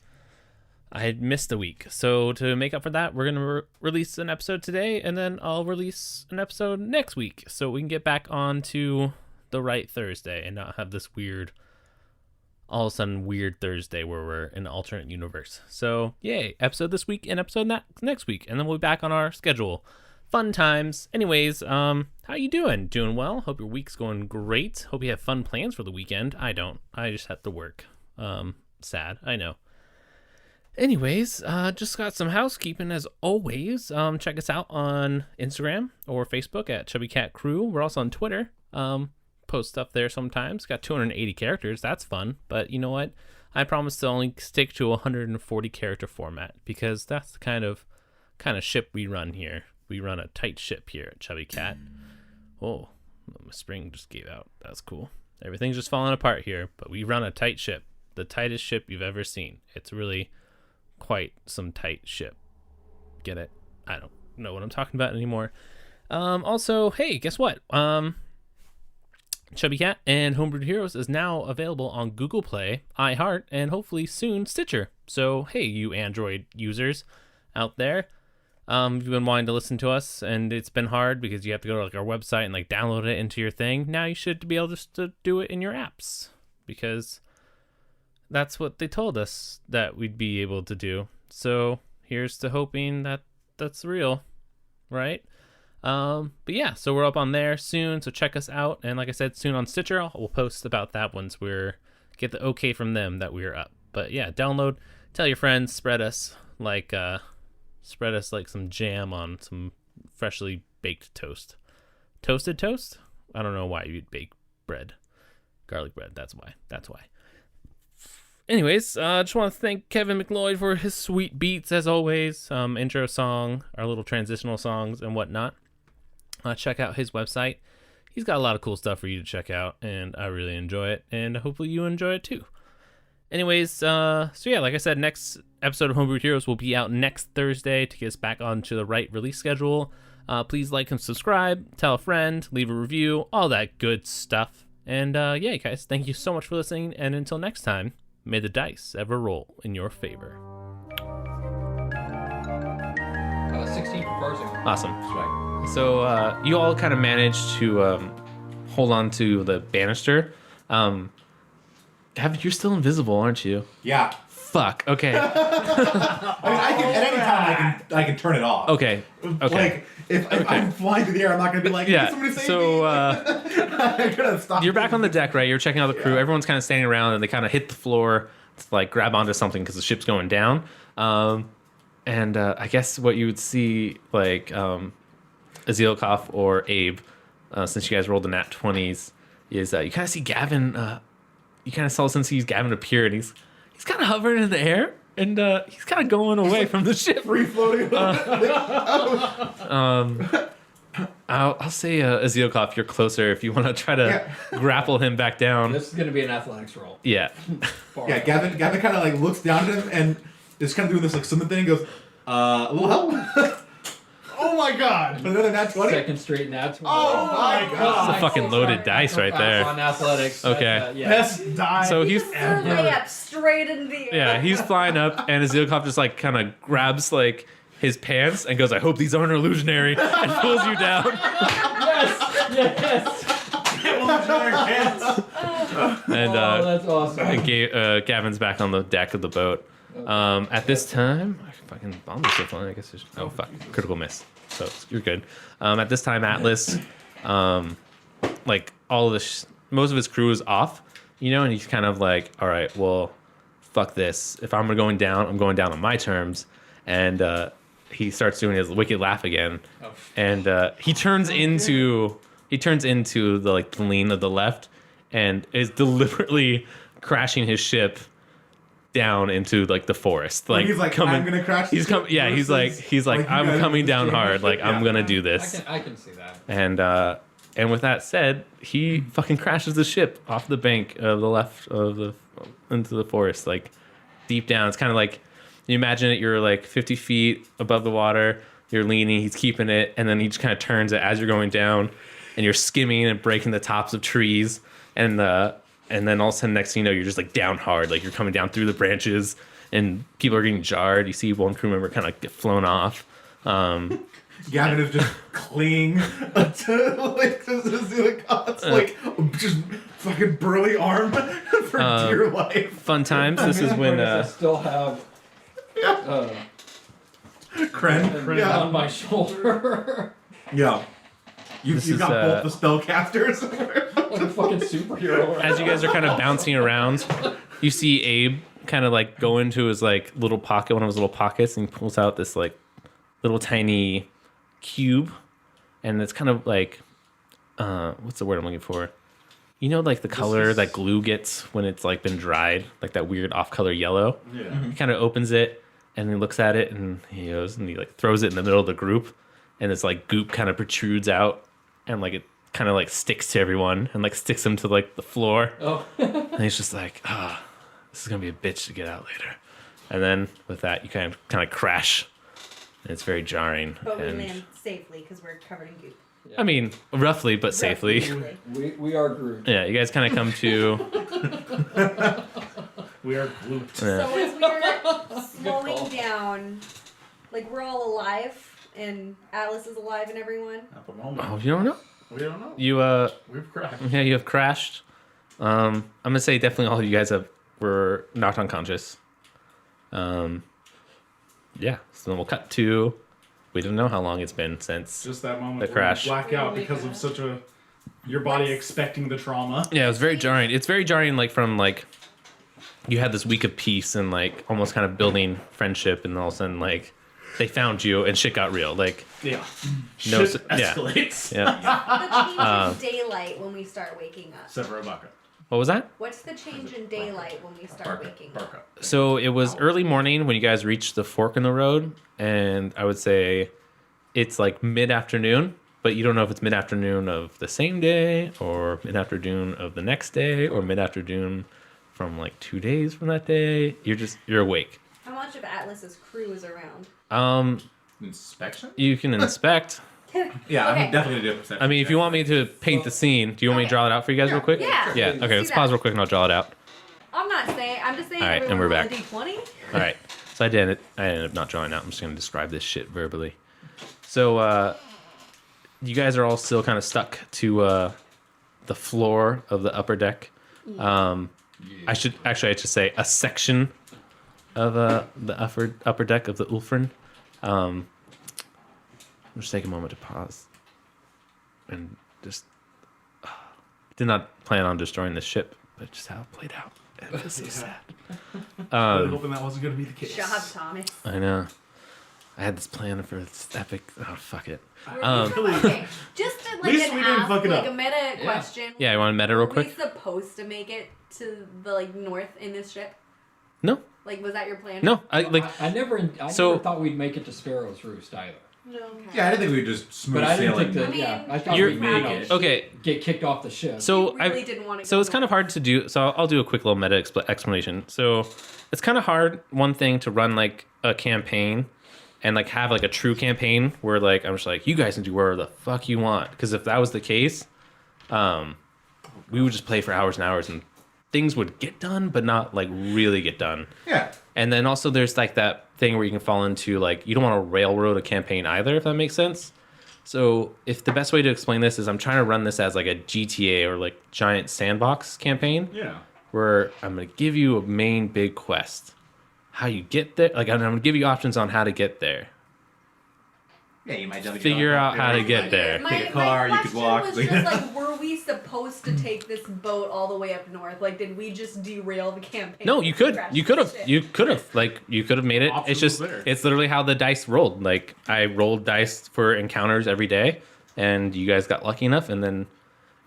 I had missed a week. So to make up for that, we're going to release an episode today, and then I'll release an episode next week so we can get back on to the right Thursday and not have this weird all of a sudden weird Thursday where we're in an alternate universe. So yay, episode this week and episode next week, and then we'll be back on our schedule. Fun times. Anyways, how you doing? Doing well? Hope your week's going great. Hope you have fun plans for the weekend. I don't. I just have to work. Sad. I know. Anyways, just got some housekeeping as always. Check us out on Instagram or Facebook at ChubbyCat Crew. We're also on Twitter. Post stuff there sometimes. Got 280 characters. That's fun. But you know what? I promise to only stick to a 140 character format because that's the kind of ship we run here. We run a tight ship here at ChubbyCat. Oh, my spring just gave out. That's cool. Everything's just falling apart here, but we run a tight ship. The tightest ship you've ever seen. It's really quite some tight ship. Get it? I don't know what I'm talking about anymore. Also, hey, guess what? ChubbyCat and Homebrewed Heroes is now available on Google Play, iHeart, and hopefully soon Stitcher. So, hey, you Android users out there, if you've been wanting to listen to us and it's been hard because you have to go to like our website and like download it into your thing, now you should be able just to do it in your apps because that's what they told us that we'd be able to do. So here's to hoping that that's real, right? But yeah, so we're up on there soon, so check us out. And like I said, soon on Stitcher, we'll post about that once we're get the okay from them that we're up. But yeah, download, tell your friends, spread us like some jam on some freshly baked toast. Toasted toast? I don't know why you'd bake bread. Garlic bread, that's why. Anyways, just want to thank Kevin McLeod for his sweet beats as always. Intro song, our little transitional songs and whatnot. Check out his website. He's got a lot of cool stuff for you to check out, and I really enjoy it, and hopefully you enjoy it too. Anyways, so yeah, like I said, next episode of Homebrewed Heroes will be out next Thursday to get us back onto the right release schedule. Please like and subscribe, tell a friend, leave a review, all that good stuff. And yeah, guys, thank you so much for listening, and until next time, may the dice ever roll in your favor. 16 for parsing. Awesome. Swag. So you all kind of managed to hold on to the banister. Gavin, you're still invisible, aren't you? Yeah. Fuck. Okay. I mean, I can at any time I can turn it off. Okay. Like if I'm flying through the air, I'm not gonna be like, Yeah. "Hey, somebody save So me." I'm gonna stop. you're back on the deck, right? You're checking out the crew. Everyone's kind of standing around, and they kind of hit the floor to like grab onto something because the ship's going down. And I guess what you would see, like Azilkov or Abe, since you guys rolled the nat 20s, is you kind of see Gavin. You kind of saw since he's Gavin appear, and he's kind of hovering in the air, and he's kind of going away from the ship. Free floating. I'll say Azilkov, you're closer if you want to try to grapple him back down. This is going to be an athletics roll. Yeah. Yeah, Gavin kind of like looks down at him and is kind of doing this like swimming thing and goes, a little help. Oh my god! Another nat 20? Second straight nat 20. Oh my That's god! a fucking loaded dice right there. On athletics. Okay. Yeah. Best die. So he's Layup straight in the air. yeah, he's flying up, and Azilkov just like kind of grabs like his pants and goes, "I hope these aren't illusionary," and pulls you down. Yes. And That's awesome. and Gavin's back on the deck of the boat. At this time, I fucking bombed this so fun. I guess there's fuck, critical miss. So you're good. At this time, Atlas, like all of the most of his crew is off, and he's kind of like, all right, well, fuck this. If I'm going down, I'm going down on my terms. And he starts doing his wicked laugh again, and he turns into the like the lean of the left, and is deliberately crashing his ship down into like the forest. Like he's like, coming, I'm gonna crash. He's coming. Yeah, he's like I'm coming down hard. Like I'm gonna do this. I can see that. And with that said, he fucking crashes the ship off the bank of the left of the into the forest, like deep down. It's kind of like you imagine it. You're like 50 feet above the water. You're leaning. He's keeping it, and then he just kind of turns it as you're going down, and you're skimming and breaking the tops of trees, and then all of a sudden, next thing you know, you're just like down hard, like you're coming down through the branches, and people are getting jarred. You see one crew member kind of get flown off. Gavin is just clinging to like just fucking burly arm for dear life. Fun times. This is when I still have Kren. on my shoulder. Yeah. This You've is, got both the spellcasters. Like a fucking superhero. Right as you guys are kind of bouncing around, you see Abe kind of like go into his like little pocket, one of his little pockets, and he pulls out this like little tiny cube, and it's kind of like what's the word I'm looking for? You know, like the color that glue gets when it's like been dried, like that weird off-color yellow. Yeah. He kind of opens it and he looks at it and he goes and he like throws it in the middle of the group, and this like goop kind of protrudes out and like it kind of like sticks to everyone and like sticks them to like the floor. Oh. And he's just like, this is gonna be a bitch to get out later. And then with that, you kind of crash, and it's very jarring. But we and land safely because we're covered in goop. I mean, roughly but safely. We are Groot. Yeah, you guys kind of come to. We are glooped. Yeah. So as we're slowing down, like we're all alive and Atlas is alive and everyone. At the moment, Oh, you don't know? we don't know. You We've cracked. yeah, you have crashed. I'm gonna say definitely all of you guys were knocked unconscious. Yeah. So then we'll cut to. We don't know how long it's been since. Just that moment. The where crash. you black out because of such a your body expecting the trauma. Yeah, it was very jarring. It's very jarring, like from like you had this week of peace and like almost kind of building friendship, and all of a sudden like they found you and shit got real. Like Yeah. No, Shit yeah. escalates. yeah. The change in daylight when we start waking up. Severabaka. What was that? What's the change in daylight when we start waking up? Barca. So it was early morning when you guys reached the fork in the road, and I would say it's like mid-afternoon, but you don't know if it's mid-afternoon of the same day or mid-afternoon of the next day or mid-afternoon from like 2 days from that day. You're awake. How much of Atlas's crew is around? Inspection? You can inspect. Yeah, Okay. I'm definitely gonna do a perception. I mean, if you want me to paint the scene, do you want me to draw it out for you guys real quick? Yeah. Yeah. Okay, let's See pause that. real quick and I'll draw it out. I'm not saying. I'm just saying. All right, and everyone we're roll a back. D20. All right. So I ended up not drawing out. I'm just going to describe this shit verbally. So you guys are all still kind of stuck to the floor of the upper deck. I should say a section of the upper deck of the Ulfrin. Just take a moment to pause and just did not plan on destroying the ship, but just how it played out. It was so sad. Really hoping that wasn't going to be the case. Job, Thomas. I know. I had this plan for this epic. Oh, fuck it. Okay, just to, like least an we didn't ask, fuck it like up. a meta question. Yeah, you want to meta real Were we quick? supposed to make it to the like north in this ship? No, Like, was that your plan? no. I like. I never So- never thought we'd make it to Sparrows Roost either. No. Yeah, I didn't think we would just smooth But I didn't sailing. think that. I Yeah, mean, I thought You're- we'd make it. Okay, Get kicked off the ship. so We really didn't want to. So it's kind of hard to do. So I'll do a quick little meta explanation. So it's kind of hard, one thing, to run like a campaign and like have like a true campaign where like I'm just like, you guys can do whatever the fuck you want. Because if that was the case, we would just play for hours and hours and things would get done, but not like really get done. Yeah. And then also there's like that thing where you can fall into like, you don't want to railroad a campaign either, if that makes sense. So if the best way to explain this is I'm trying to run this as like a GTA or like giant sandbox campaign Yeah. where I'm going to give you a main big quest. How you get there, like I'm going to give you options on how to get there. Yeah, you might Figure out how to get there. Take a car, you could walk. Was just like, were we supposed to take this boat all the way up north? Like, did we just derail the campaign? No, you could. Crash You could have. the ship? You could have. Like, you could have made it. Options It's just, there. it's literally how the dice rolled. Like, I rolled dice for encounters every day, and you guys got lucky enough, and then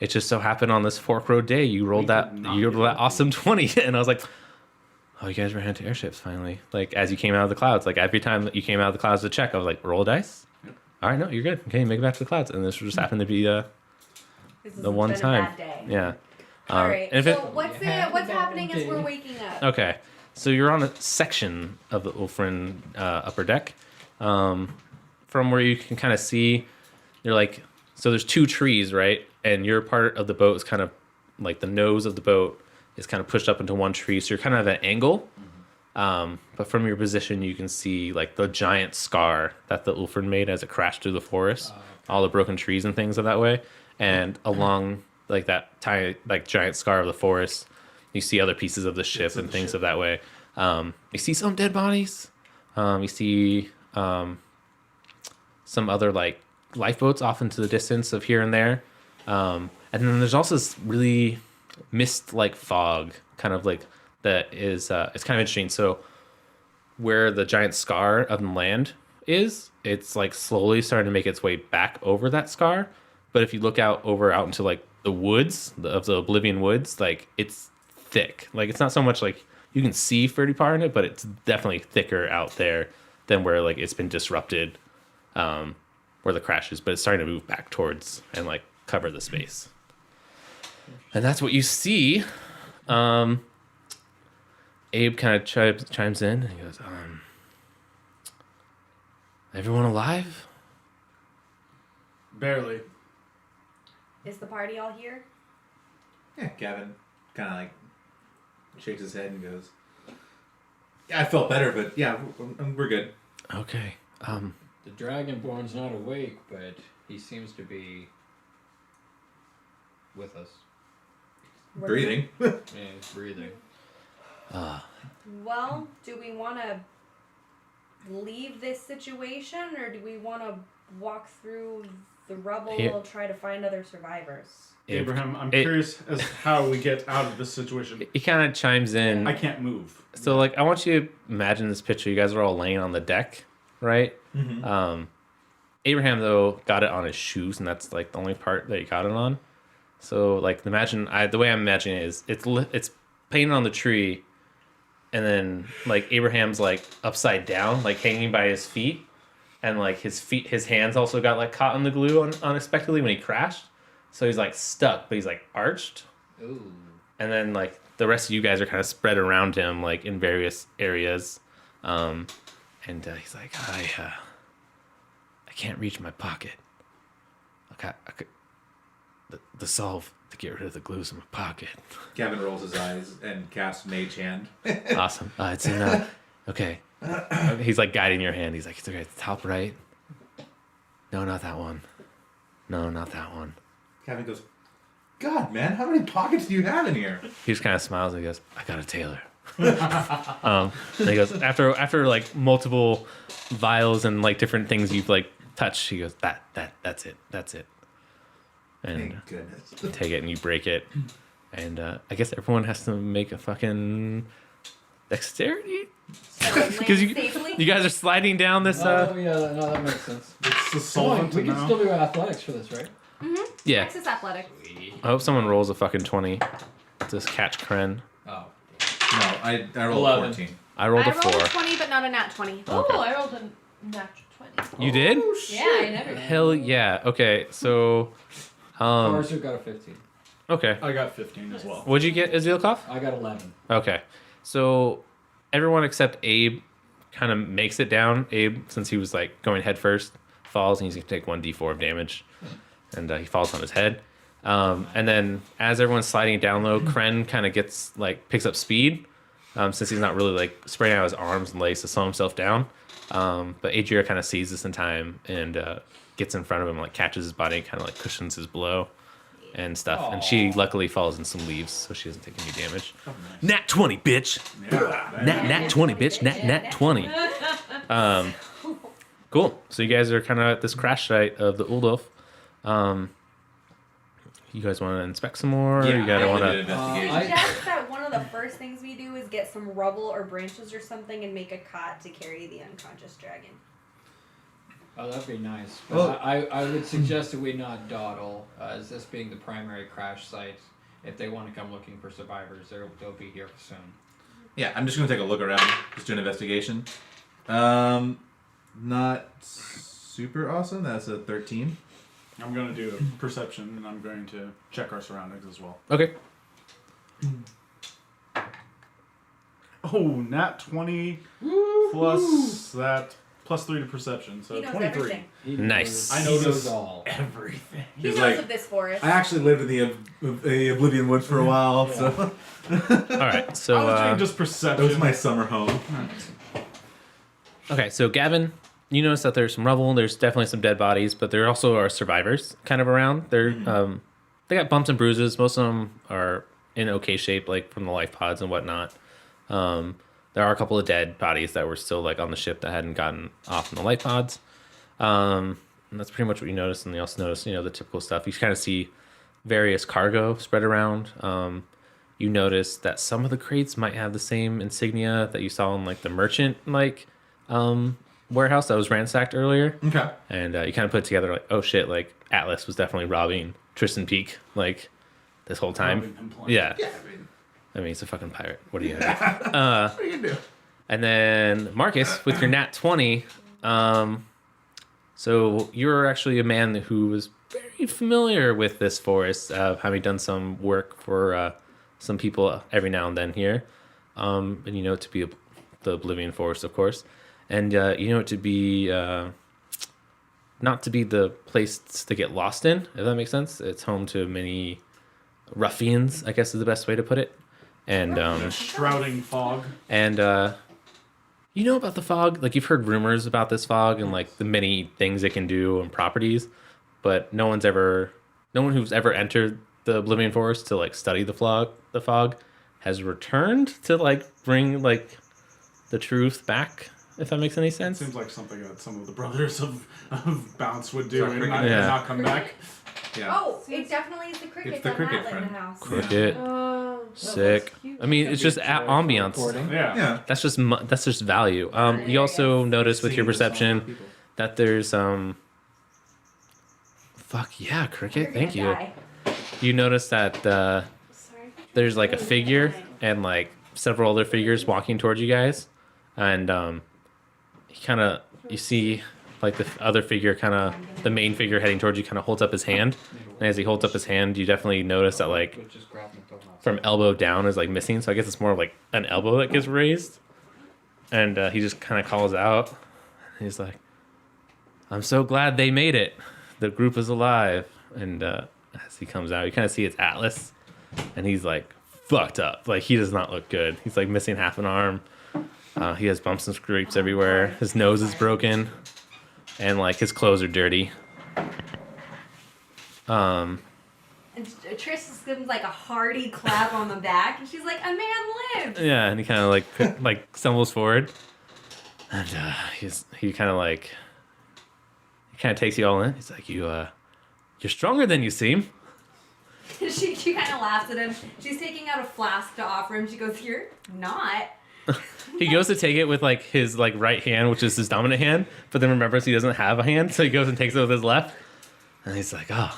it just so happened on this Fork Road day, you rolled that, did not you get rolled that lucky. awesome 20, and I was like, oh, you guys ran into airships finally. Like, as you came out of the clouds, like every time that you came out of the clouds to check, I was like, roll dice. All right, no, you're good. Okay, make it back to the clouds, and this just happened to be This has the one been a time. bad day. Yeah. All right. And if So it, what's happening as we're waking up? okay, so you're on a section of the Ulfrin upper deck, from where you can kind of see. You're like, so there's two trees, right? And your part of the boat is kind of like the nose of the boat is kind of pushed up into one tree, so you're kind of at an angle. But from your position, you can see like the giant scar that the Ulfrin made as it crashed through the forest, all the broken trees and things of that way. And along like that tiny, like giant scar of the forest. You see other pieces of the ship and things of that way. You see some dead bodies. You see some other like lifeboats off into the distance of here and there. And then there's also this really mist like fog, kind of like that is it's kind of interesting. So where the giant scar of the land is, it's like slowly starting to make its way back over that scar. But if you look out into like the woods of the Oblivion Woods, like it's thick. Like it's not so much like you can see pretty far in it, but it's definitely thicker out there than where like it's been disrupted, where the crash is. But it's starting to move back towards and like cover the space. And that's what you see. Abe kind of chimes in and he goes, everyone alive? Barely. Is the party all here? Yeah, Gavin kind of like shakes his head and goes, "Yeah, I felt better, but yeah, we're good." Okay. The Dragonborn's not awake, but he seems to be with us. Breathing. Yeah, he's breathing. Well, do we want to leave this situation, or do we want to walk through the rubble Here. and try to find other survivors? Abraham, I'm curious as how we get out of this situation. He kind of chimes in. I can't move. So, like, I want you to imagine this picture. You guys are all laying on the deck, right? Mm-hmm. Abraham, though, got it on his shoes, and that's, like, the only part that he got it on. So, like, the way I'm imagining it is it's painted on the tree, and then, like, Abraham's, like, upside down, like, hanging by his feet, and, like, his hands also got, like, caught in the glue unexpectedly when he crashed. So he's, like, stuck, but he's, like, arched. Ooh. And then, like, the rest of you guys are kind of spread around him, like, in various areas. And he's like, I can't reach my pocket. The solve to get rid of the glue's in my pocket. Gavin rolls his eyes and casts Mage Hand. Awesome. It's in, okay. He's, like, guiding your hand. He's like, it's okay, it's top right. No, not that one. No, not that one. Gavin goes, "God, man, how many pockets do you have in here?" He just kind of smiles and he goes, I got a tailor. And he goes, after like multiple vials and like different things you've like touched, he goes, that's it. And Thank goodness. take it and you break it. And I guess everyone has to make a fucking dexterity? Because you guys are sliding down this Oh, yeah, no, that makes sense. It's the Come on, solvent we can now. still do athletics for this, right? yeah. Texas athletic. I hope someone rolls a fucking 20 to catch Kren. Oh. No, I rolled 11. 14. I rolled a I rolled 4. a 20, but not a nat 20. Oh, I rolled a natural 20. You did? Yeah, I never did. Hell yeah. Okay, so Forrester got a 15. okay. I got 15 as well. What'd you get, Azilkov? I got 11. Okay. So everyone except Abe kind of makes it down. Abe, since he was like going head first, falls and he's gonna take 1d4 of damage. And he falls on his head. And then as everyone's sliding down low, Kren kind of gets like picks up speed. Since he's not really like spreading out his arms and legs to slow himself down. But Adria kind of sees this in time and gets in front of him, like catches his body and kind of like cushions his blow and stuff. Aww. And she luckily falls in some leaves, so she doesn't take any damage. Nat 20, bitch. Nat 20, bitch. Nat 20. Cool. So you guys are kind of at this crash site of the Uldolf. You guys want to inspect some more? Yeah, you guys I want did to? investigation. I- Suggest that one of the first things we do is get some rubble or branches or something and make a cot to carry the unconscious dragon. Oh, that'd be nice. But Well- I would suggest that we not dawdle, as this being the primary crash site. If they want to come looking for survivors, they'll be here soon. Yeah, I'm just gonna take a look around, just do an investigation. Not super awesome. That's a 13. I'm going to do a perception and I'm going to check our surroundings as well. Okay. Oh, nat 20 plus that plus 3 to perception, so He knows 23. everything. He Nice. knows- I know he knows this. all. Everything. He He's knows like, of this forest. I actually lived in the Oblivion Woods for a while, so All right. So I was doing just perception. that was my summer home. okay. So Gavin, you notice that there's some rubble. There's definitely some dead bodies, but there also are survivors kind of around. They're they got bumps and bruises. Most of them are in okay shape, like from the life pods and whatnot. There are a couple of dead bodies that were still like on the ship that hadn't gotten off in the life pods. And that's pretty much what you notice. And you also notice, the typical stuff. You kind of see various cargo spread around. You notice that some of the crates might have the same insignia that you saw in like the merchant warehouse that was ransacked earlier. Okay. And you kind of put it together like, oh shit, like Atlas was definitely robbing Tristan Peak like this whole time. Robbing him blind. Yeah. Yeah, I mean, he's a fucking pirate. What are you gonna do? what are you gonna do? And then Marcus with your nat 20. So you're actually a man who was very familiar with this forest, having done some work for some people every now and then here. And you know it to be the Oblivion Forest, of course. And you know it to be not to be the place to get lost in, if that makes sense. It's home to many ruffians, I guess is the best way to put it. And Shrouding fog. and you know about the fog, like you've heard rumors about this fog and like the many things it can do and properties, but no one who's ever entered the Oblivion Forest to like study the fog has returned to like bring like the truth back, if that makes any sense. Seems like something that some of the brothers of Bounce would do Sorry, and cricket. not, Yeah. not come back. Yeah. Oh, it definitely is the cricket It's the that cricket Matt lit in friend. the house. Cricket, Oh, sick. I mean, it's just ambiance. Yeah. Yeah. That's just value. You also notice with your perception that there's fuck yeah, cricket. You're Thank gonna you. die. You notice that sorry. there's like a figure and like several other figures walking towards you guys, and you see like the other figure, the main figure heading towards you, holds up his hand, and as he holds up his hand, you definitely notice that like from elbow down is like missing. So I guess it's more like an elbow that gets raised, and he just calls out. He's like, "I'm so glad they made it. The group is alive." And as he comes out, you kind of see it's Atlas, and he's like fucked up. Like he does not look good. He's like missing half an arm. He has bumps and scrapes everywhere. His nose is broken, and like his clothes are dirty. And Trish just gives him like a hearty clap on the back, and she's like, "A man lives." Yeah, and he kind of like stumbles forward, and he kind of takes you all in. He's like, you're stronger than you seem. she kind of laughs at him. She's taking out a flask to offer him. She goes, "You're not." He goes to take it with like his like right hand, which is his dominant hand, but then remembers he doesn't have a hand, so he goes and takes it with his left. And he's like, "Oh,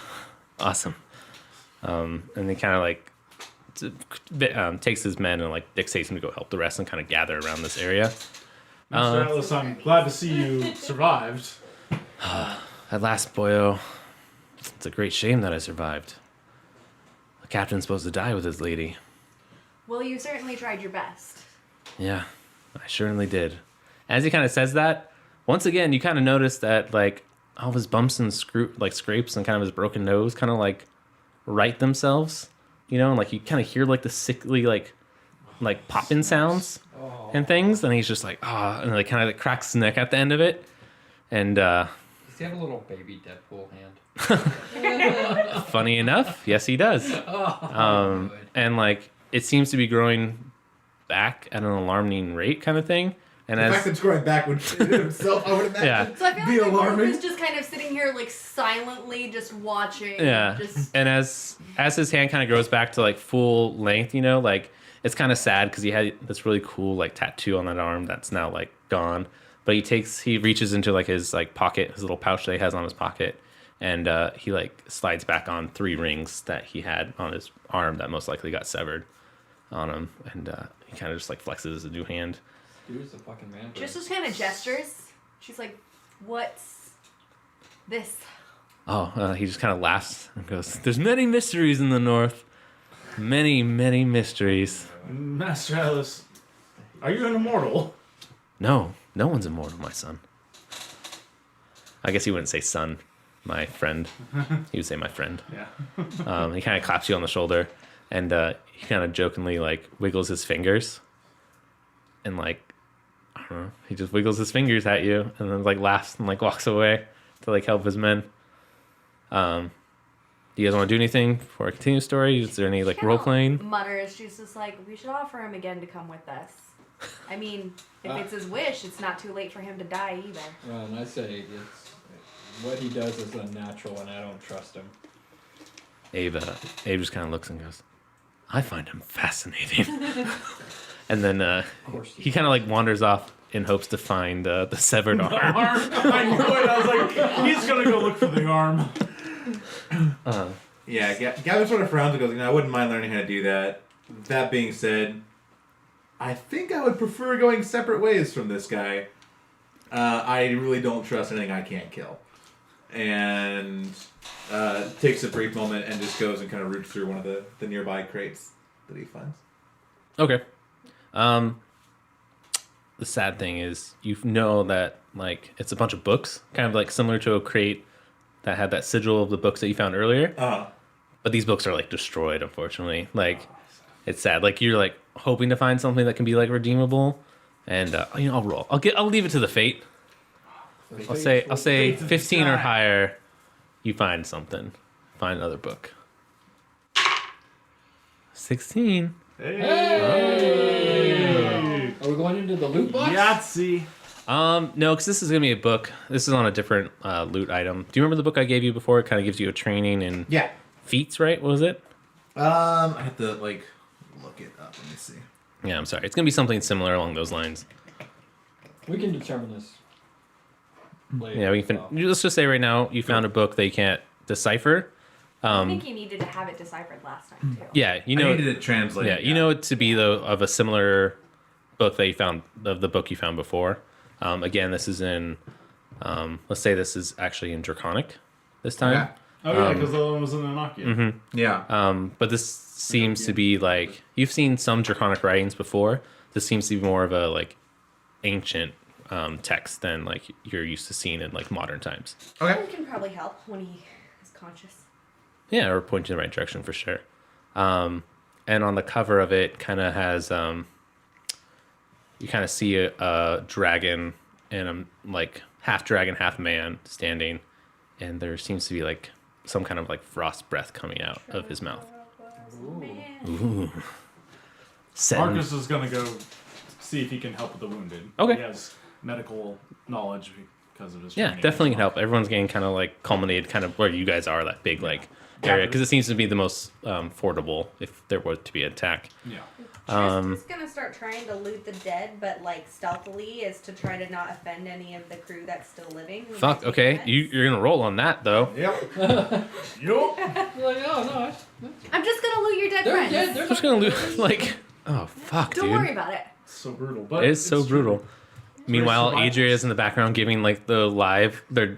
awesome." And he kind of like takes his men and like dictates him to go help the rest and kind of gather around this area. Mr. Atlas, I'm glad to see you survived. At last, boyo. It's a great shame that I survived. The captain's supposed to die with his lady. Well, you certainly tried your best. Yeah, I certainly did. As he kind of says that, once again, you kind of notice that like all of his bumps and scrapes and kind of his broken nose kind of like right themselves, and like you kind of hear like the sickly like popping sounds and things, and he's just like and like kind of like cracks his neck at the end of it, and Does he have a little baby Deadpool hand? funny enough, yes, he does. Good. And like it seems to be growing back at an alarming rate, kind of thing. And The as fact that it's growing back would himself, I would imagine. Yeah. So I feel Be like the group alarming. is just kind of sitting here, like silently, just watching. Yeah, Just and as his hand kind of grows back to like full length, like it's kind of sad because he had this really cool like tattoo on that arm that's now like gone. But he reaches into like his like pocket, his little pouch that he has on his pocket, and he like slides back on 3 rings that he had on his arm that most likely got severed on him, and he kind of just like flexes his new hand. Dude's a fucking man. just kind of gestures. She's like, "What's this?" He just kind of laughs and goes, "There's many mysteries in the north, many, many mysteries." Master Atlas, are you an immortal? No one's immortal, my son. I guess he wouldn't say son, my friend. He would say my friend. Yeah. He kind of claps you on the shoulder, and he kind of jokingly like wiggles his fingers, and like I don't know, he just wiggles his fingers at you, and then like laughs and like walks away to like help his men. Do you guys want to do anything before I continue the story? Is there any like She role kinda playing? Mutters. She's just like, we should offer him again to come with us. I mean, if it's his wish, it's not too late for him to die either. Well, and I say it's what he does is unnatural, and I don't trust him. Abe just kind of looks and goes, I find him fascinating. And then course he kind of like wanders off in hopes to find the severed arm. I knew it. I was like, he's gonna go look for the arm. Yeah, Gavin sort of frowns and goes, I wouldn't mind learning how to do that. That being said, I think I would prefer going separate ways from this guy. I really don't trust anything I can't kill. And takes a brief moment and just goes and kind of roots through one of the nearby crates that he finds. Okay. The sad thing is, you know that like it's a bunch of books, kind of like similar to a crate that had that sigil of the books that you found earlier. But these books are like destroyed, unfortunately. Like it's sad. Like you're like hoping to find something that can be like redeemable, and I'll roll. I'll leave it to the fate. I'll say 15 or higher. You find something. Find another book. 16. Hey. Are we going into the loot box? Yahtzee. No, because this is gonna be a book. This is on a different loot item. Do you remember the book I gave you before? It kind of gives you a training in Yeah. feats, right? What was it? I have to look it up. Let me see. Yeah, I'm sorry. It's gonna be something similar along those lines. We can determine this later. Yeah, let's just say right now you found a book that you can't decipher. I think you needed to have it deciphered last time too. Yeah, you I know. needed it translated. Yeah, you know it to be of a similar book that you found, of the book you found before. Again, this is in. Let's say this is actually in Draconic this time. Yeah. Oh yeah, because the other one was in Enokia. Mm-hmm. Yeah. But this seems to be like, you've seen some Draconic writings before. This seems to be more of a like ancient text than like you're used to seeing in like modern times. Okay. Someone can probably help when he is conscious. Yeah, or point you in the right direction for sure. And on the cover of it, kind of has you kind of see a dragon and a like half dragon, half man standing, and there seems to be like some kind of like frost breath coming out of his mouth. Ooh. Marcus is gonna go see if he can help with the wounded. Okay. He has medical knowledge because of his Yeah, training definitely as can well. help. Everyone's getting kind of like culminated, kind of where you guys are, that big like area, because it seems to be the most fordable if there were to be an attack. Yeah. Tristan's gonna start trying to loot the dead, but like stealthily, is to try to not offend any of the crew that's still living. who Fuck. might Okay, take offense. you're gonna roll on that though. Yep. Yup. You're like, oh no, I'm just gonna loot your dead they're friends. dead. They're I'm just gonna lose like, oh fuck, Don't dude. worry about it. So brutal, but It is so it's true. brutal. Meanwhile, survival. Adria is in the background giving like the live their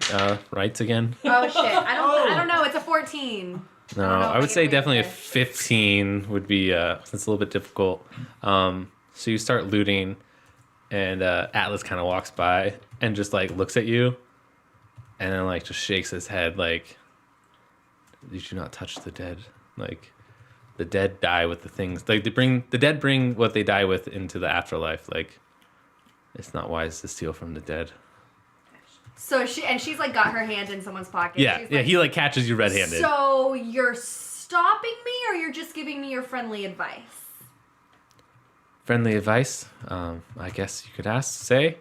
rights again. Oh shit! I don't know. It's a 14. No, I don't know if I I would can say read definitely a this. 15 would be it's a little bit difficult. So you start looting, and Atlas kind of walks by and just like looks at you, and then like just shakes his head like, "Did you not touch the dead? Like, the dead die with the things like the dead bring what they die with into the afterlife. Like, it's not wise to steal from the dead." So she's like got her hand in someone's pocket. Yeah, She's yeah. like, He like catches you red-handed. So you're stopping me, or you're just giving me your friendly advice? Friendly advice, I guess you could say.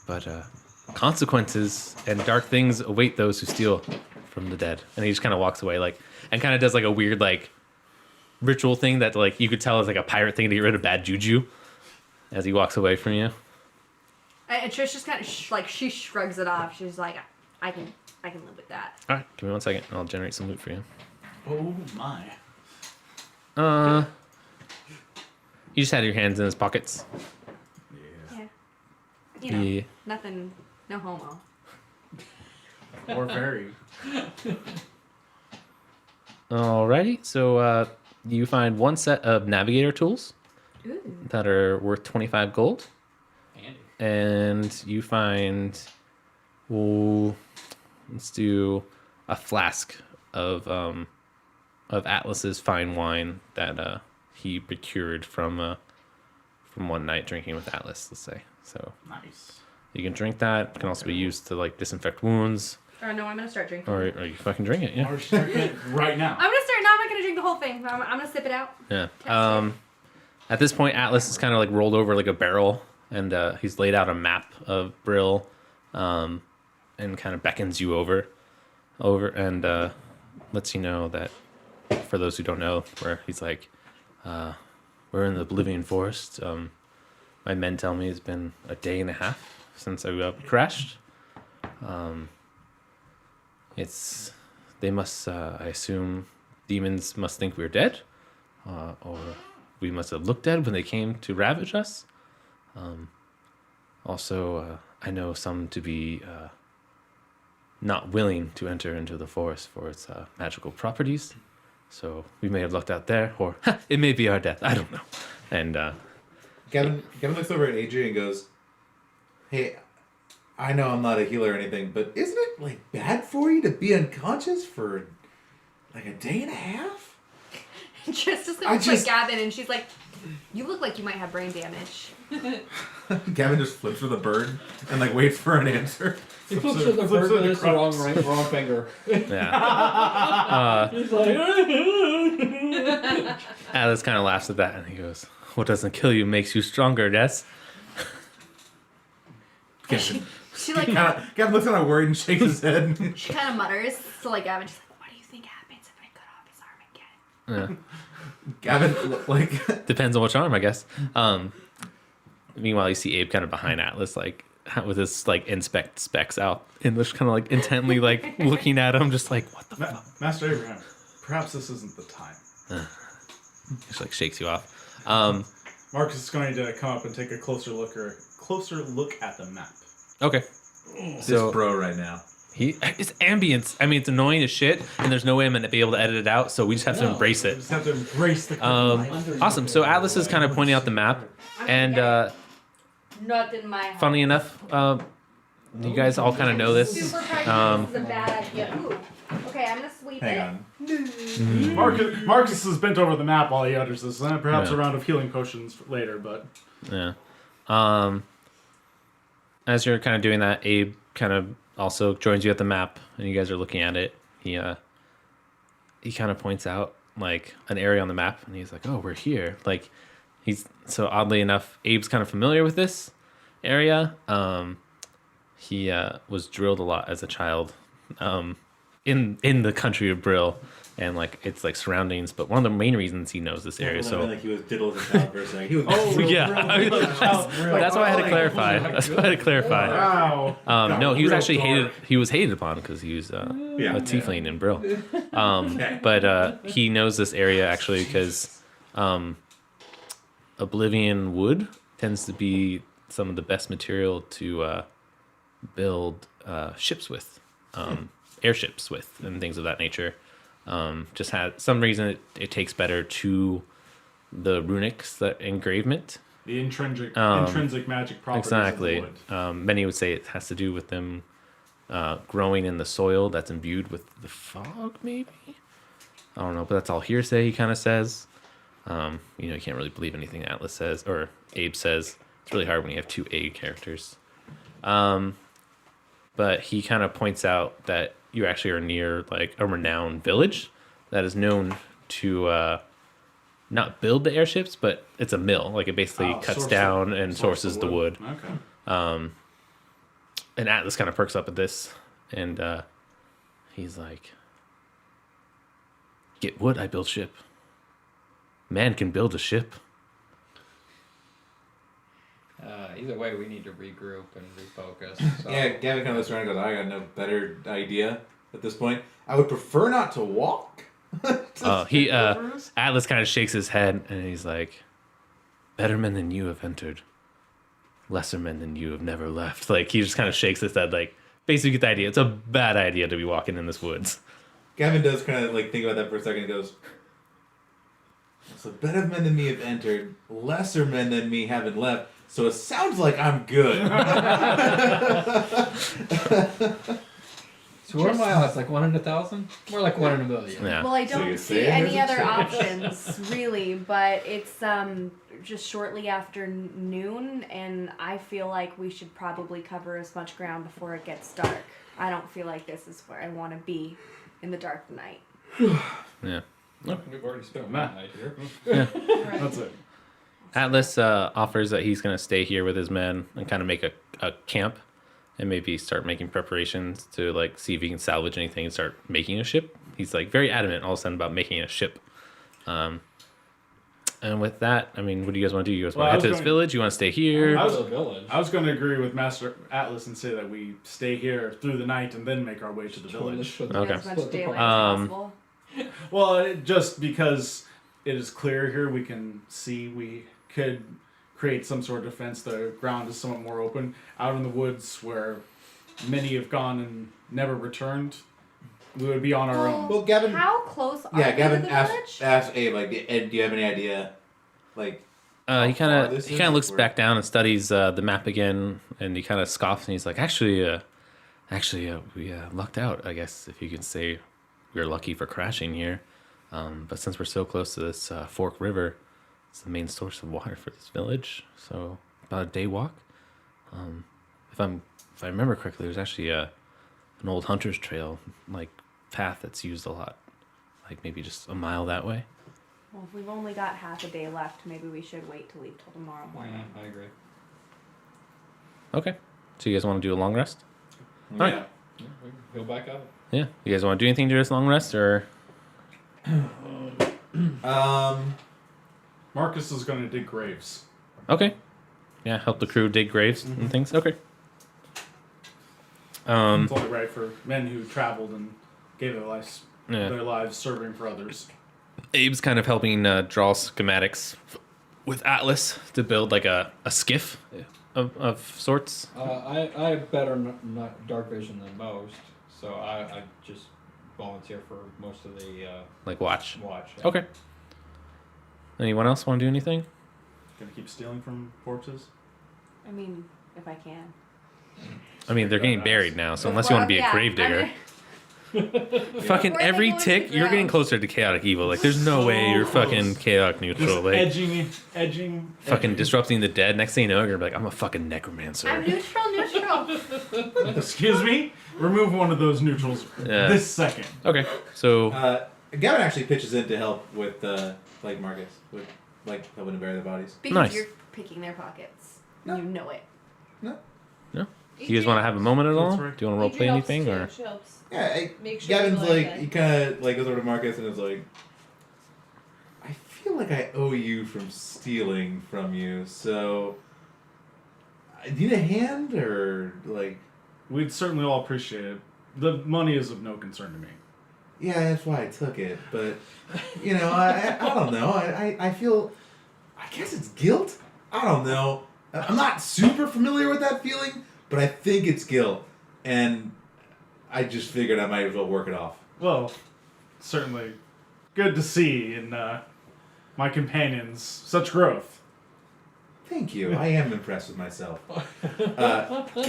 But consequences and dark things await those who steal from the dead. And he just kind of walks away, like, and kind of does like a weird like ritual thing that like you could tell is like a pirate thing to get rid of bad juju. As he walks away from you. And Trish just kind of she shrugs it off. She's like, I can live with that. All right, give me 1 second, and I'll generate some loot for you. Oh my. You just had your hands in his pockets. Yeah. You know, Yeah. nothing, no homo. Or very. Alrighty, so you find one set of navigator tools Ooh. that are worth 25 gold. Andy. And you find, let's do a flask of Atlas's fine wine that he procured from one night drinking with Atlas. Let's say so. Nice. You can drink that. It can also be used to like disinfect wounds. No, I'm gonna start drinking. Or you fucking drink it, yeah. Or start it right now. I'm gonna start. No, I'm not gonna drink the whole thing. I'm gonna sip it out. Yeah. At this point, Atlas is kind of like rolled over like a barrel, and he's laid out a map of Brill, and kind of beckons you over, and lets you know that, for those who don't know, where he's like, we're in the Oblivion Forest. My men tell me it's been a day and a half since I crashed. They must, I assume, demons must think we're dead, or we must have looked dead when they came to ravage us. Also, I know some to be not willing to enter into the forest for its magical properties. So we may have lucked out there, or it may be our death. I don't know. And Gavin looks over at Adrian and goes, "Hey, I know I'm not a healer or anything, but isn't it like bad for you to be unconscious for like a day and a half?" Just looks like Gavin, and she's like, "You look like you might have brain damage." Gavin just flips with a bird and like waits for an answer. He flips with the bird, but it's the wrong finger. yeah. He's like, Atlas kind of laughs at that, and he goes, "What doesn't kill you makes you stronger, Des." She like Gavin looks kind of worried and shakes his head. she kind of mutters to like Gavin. She's like, "What do you think happens if I cut off his arm again?" Yeah. Gavin, like, Depends on which arm, I guess. Meanwhile, you see Abe kind of behind Atlas, like with his like inspect specs out, and just kind of like intently like looking at him, just like, "What the fuck?" Master Abraham, perhaps this isn't the time. Just like shakes you off. Marcus is going to come up and take a closer look at the map. Okay. this So bro right now. it's ambience. I mean, it's annoying as shit, and there's no way I'm gonna be able to edit it out. So we just have to embrace You it. just have to embrace the Awesome. So Atlas is kind of pointing out the map, and Not in my house. funny enough, you guys all kind of know this. Super practice is a bad idea. Ooh. Okay, I'm gonna sweep Hang it. on. Marcus has bent over the map while he utters this. Perhaps Yeah. a round of healing potions later, but Yeah. As you're kind of doing that, Abe kind of also joins you at the map, and you guys are looking at it. He kind of points out like an area on the map, and he's like, "Oh, we're here." Like so oddly enough, Abe's kind of familiar with this area. He was drilled a lot as a child, in the country of Brill, and like it's like surroundings. But one of the main reasons he knows this area, so like he was diddled as a child for a second. He was yeah, that's why I had to clarify. That's why I had to clarify. wow. No, he was real actually dark. hated. He was hated upon because he was a tiefling in Brill. But he knows this area actually because Oblivion wood tends to be some of the best material to build ships with, airships with, and things of that nature. Just had some reason it takes better to the runics, the engravement. The intrinsic magic properties Exactly. of the wood. Many would say it has to do with them growing in the soil that's imbued with the fog, maybe? I don't know, but that's all hearsay, he kind of says. You can't really believe anything Atlas says, or Abe says. It's really hard when you have two A characters. But he kind of points out that you actually are near like a renowned village that is known to not build the airships, but it's a mill. Like it basically cuts down and sources the wood. Okay. And Atlas kind of perks up at this, and he's like, "Get wood, I build ship. Man can build a ship." Either way, we need to regroup and refocus. So. Yeah, Gavin kind of looks around and goes, "I got no better idea at this point. I would prefer not to walk." Atlas kind of shakes his head, and he's like, "Better men than you have entered. Lesser men than you have never left." Like he just kind of shakes his head, like basically get the idea. It's a bad idea to be walking in this woods. Gavin does kind of like think about that for a second and goes, "So better men than me have entered, lesser men than me haven't left. So it sounds like I'm good." So what am I odds? Like 1 in 1,000? More like 1 in 1,000,000. Yeah. Well, I So don't you're see saying any there's a other chance. options really, but it's just shortly after noon, and I feel like we should probably cover as much ground before it gets dark. I don't feel like this is where I want to be in the dark night. Yeah. We've already spent one night here. That's it. Atlas offers that he's going to stay here with his men and kind of make a camp and maybe start making preparations to like see if he can salvage anything and start making a ship. He's like very adamant all of a sudden about making a ship. And with that, I mean, what do you guys want to do? You guys want to head to this village? You want to stay here? I was- The village. I was going to agree with Master Atlas and say that we stay here through the night and then make our way to the village. Okay. As much daylight as Um, possible. Well, just because it is clear here, we can see we could create some sort of defense. The ground is somewhat more open. Out in the woods where many have gone and never returned, we would be on our own. Well, Gavin. How close are Yeah, we Gavin to the asked village? Abe, like, Ed, do you have any idea? Like, He far kind this of is, looks or- back down and studies the map again, and he kind of scoffs and he's like, "Actually, we lucked out. I guess if you can say we were lucky for crashing here, but since we're so close to this Fork River, it's the main source of water for this village. So about a day walk. If I remember correctly, there's actually an old hunter's trail like path that's used a lot, like maybe just a mile that way." Well, if we've only got half a day left, maybe we should wait to leave till tomorrow morning. Yeah, I agree. Okay, so you guys want to do a long rest? yeah. Alright. Yeah, we can go back up. Yeah. You guys want to do anything during this long rest, or? Marcus is going to dig graves. Okay. Yeah, help the crew dig graves and things. Okay. It's only right for men who traveled and gave Yeah. their lives serving for others. Abe's kind of helping draw schematics with Atlas to build like a skiff of sorts. I have better not dark vision than most, so I just volunteer for most of the Like watch. watch. Okay. Anyone else want to do anything? Gonna keep stealing from corpses? I mean, if I can. I mean, they're getting buried now, so unless you want to be a Yeah, grave digger. Fucking Before they every go into tick, the you're getting ground. closer to chaotic evil. Like, there's no way you're fucking chaotic neutral. Just Like, edging. fucking disrupting the dead. Next thing you know, you're gonna be like, I'm a fucking necromancer. I'm neutral. Excuse me? Remove one of those neutrals Yeah. this second. Okay, so Gavin actually pitches in to help with, like, Marcus, with, like, helping to bury the bodies. Because Nice. you're picking their pockets. No. You know it. do you guys want to have a moment at all? That's right. Do you want to roleplay anything, or? She helps. Yeah, Make sure Gavin's you like, it. he kind of, like, goes over to Marcus and is like, I feel like I owe you from stealing from you, so... Do you need a hand, or, like... We'd certainly all appreciate it. The money is of no concern to me. Yeah, that's why I took it, but, you know, I don't know. I feel... I guess it's guilt? I don't know. I'm not super familiar with that feeling, but I think it's guilt. And I just figured I might as well work it off. Well, certainly good to see in my companions such growth. Thank you. I am impressed with myself.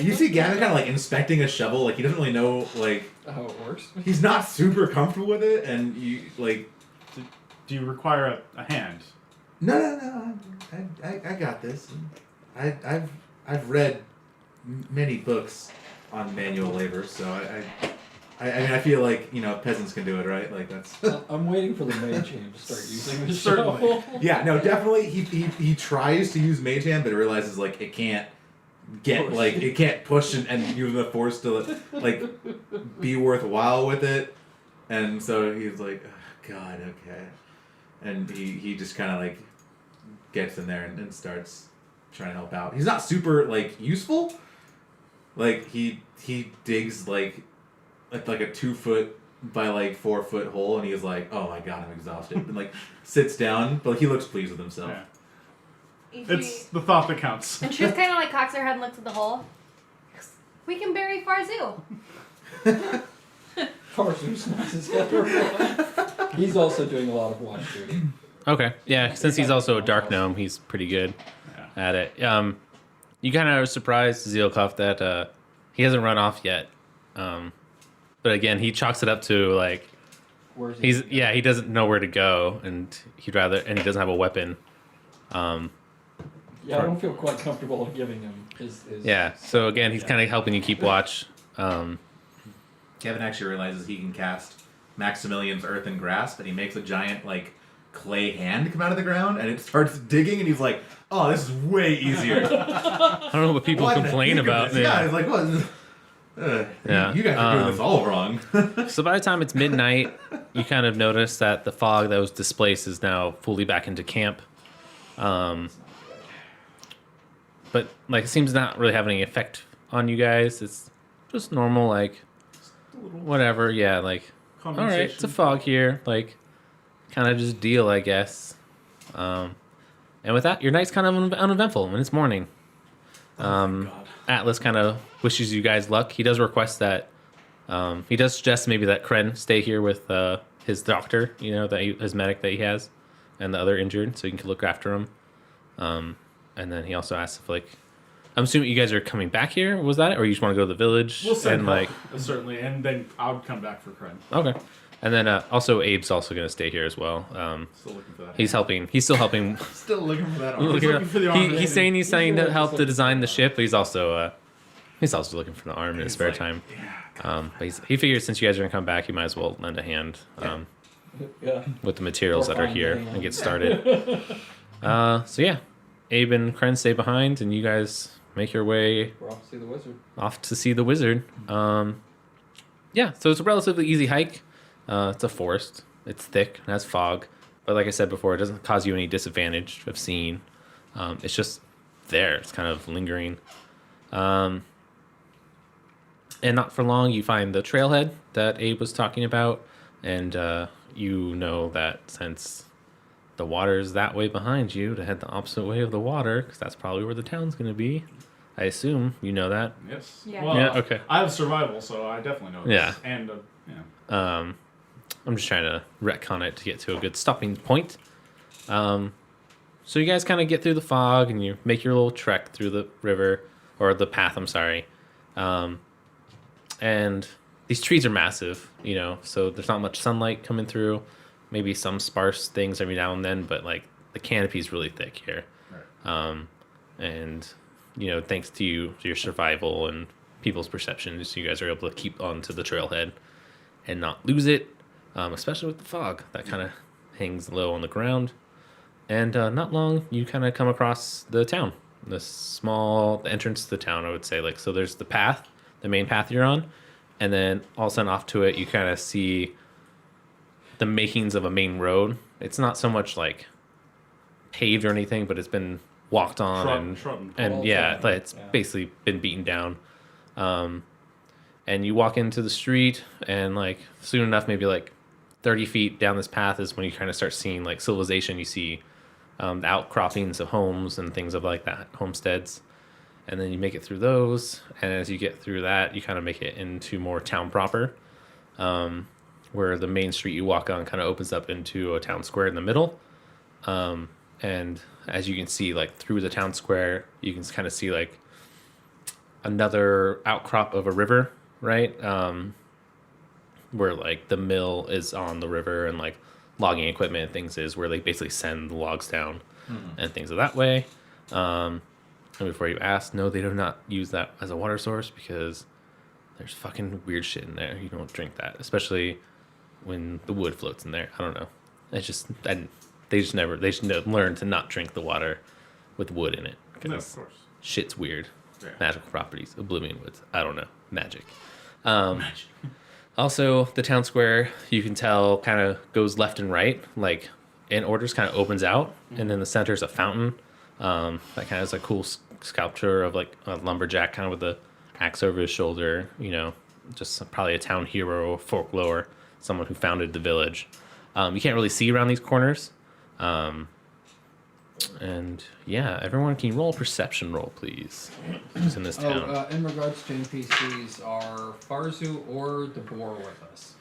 You see Gavin kind of like inspecting a shovel. Like he doesn't really know. Like How it works. he's not super comfortable with it, and you like. Do you require a hand? No. I got this. I've read many books on manual labor, so I mean I feel like peasants can do it, right? Like that's. I'm waiting for the mage hand to start using this. Certainly. shovel. Yeah, no, definitely. He tries to use Mage Hand, but he realizes like it can't get Push. like it can't push and use the force to like be worthwhile with it, and so he's like, oh, God, okay, and he just kind of like gets in there and starts trying to help out. He's not super like useful. Like he digs like a 2 foot by like 4 foot hole, and he's like, oh my God, I'm exhausted, and like sits down, but he looks pleased with himself. Yeah. It's the thought that counts. And she just kind of like cocks her head and looks at the hole. We can bury Farzu. Farsus nods his head around. He's also doing a lot of watch duty. Okay, yeah. Since he's also a dark gnome, he's pretty good at it. You kind of are surprised, Zealcuff, that he hasn't run off yet. But again, he chalks it up to like Where's he? he doesn't know where to go, and he doesn't have a weapon. Yeah, I don't feel quite comfortable giving him his Yeah, so again, he's kind of helping you keep watch. Kevin actually realizes he can cast Maximilian's Earth and Grass, but he makes a giant like clay hand come out of the ground, and it starts digging, and he's like, "Oh, this is way easier." I don't know what people Why did I complain think of about. this? Yeah, it's like, what? Yeah. You guys are doing this all wrong. So by the time it's midnight, you kind of notice that the fog that was displaced is now fully back into camp. But like it seems to not really have any effect on you guys. It's just normal, like whatever. Yeah, like all right, it's a fog here. Like kind of just deal, I guess. And with that, your night's kind of uneventful, and it's morning. Atlas kind of wishes you guys luck. He does request that. He does suggest maybe that Kren stay here with his doctor, you know, his medic that he has, and the other injured, so you can look after him. And then he also asks if, like, I'm assuming you guys are coming back here. Was that it? Or you just want to go to the village? We'll send and help, like, certainly, and then I would come back for Kren. okay. And then also Abe's also going to stay here as well. Still looking for that. He's helping. He's still helping. Still looking for that. He's Arm. looking for the arm. he's saying he's trying to help to design the ship, but he's also looking for the arm in his spare like, time. But he figures since you guys are gonna come back, he might as well lend a hand Yeah. with the materials Or that are find here a hand. and get started. So yeah, Abe and Kren stay behind, and you guys make your way We're off to see the wizard. off to see the wizard. Yeah, so it's a relatively easy hike. It's a forest. It's thick and has fog, but like I said before, it doesn't cause you any disadvantage of seeing. It's just there. It's kind of lingering. And not for long, you find the trailhead that Abe was talking about, and you know that since the water's that way behind you, to head the opposite way of the water, because that's probably where the town's going to be. I assume you know that. Yes. Yeah. Well, Yeah, okay. I have survival, so I definitely know this. Yeah. And, yeah. I'm just trying to retcon it to get to a good stopping point. So you guys kind of get through the fog and you make your little trek through the river, or the path, I'm sorry. And these trees are massive, you know, so there's not much sunlight coming through. Maybe some sparse things every now and then, but like the canopy's really thick here. Right. And, you know, thanks to your survival and people's perceptions, you guys are able to keep onto the trailhead and not lose it, especially with the fog that kind of hangs low on the ground. And not long, you kind of come across the town, the entrance to the town, I would say. Like, so there's the path, the main path you're on, and then all of a sudden off to it, you kind of see the makings of a main road. It's not so much like paved or anything, but it's been walked on Shrubben. and yeah, it's basically been beaten down. And you walk into the street, and like soon enough, maybe like 30 feet down this path is when you kind of start seeing like civilization. You see the outcroppings of homes and things of like that, homesteads. And then you make it through those, and as you get through that, you kind of make it into more town proper, where the main street you walk on kind of opens up into a town square in the middle. And as you can see, like through the town square, you can kind of see like another outcrop of a river, right? Where like the mill is on the river, and like logging equipment and things is where they basically send the logs down and things of that way. And before you ask, no, they do not use that as a water source because there's fucking weird shit in there. You don't drink that, especially when the wood floats in there. I don't know. It's just they should learn to not drink the water with wood in it because No, of course. shit's weird. Yeah. Magical properties, Oblivion Woods. I don't know, magic. Also, the town square, you can tell, kind of goes left and right, like in orders, kind of opens out, and in the center is a fountain. That kind of is a cool sculpture of like a lumberjack, kind of with the axe over his shoulder. You know, just probably a town hero, folklore, someone who founded the village. You can't really see around these corners. And yeah, everyone, can you roll a perception roll, please? Who's in this town? In regards to NPCs, are Farzu or the boar with us?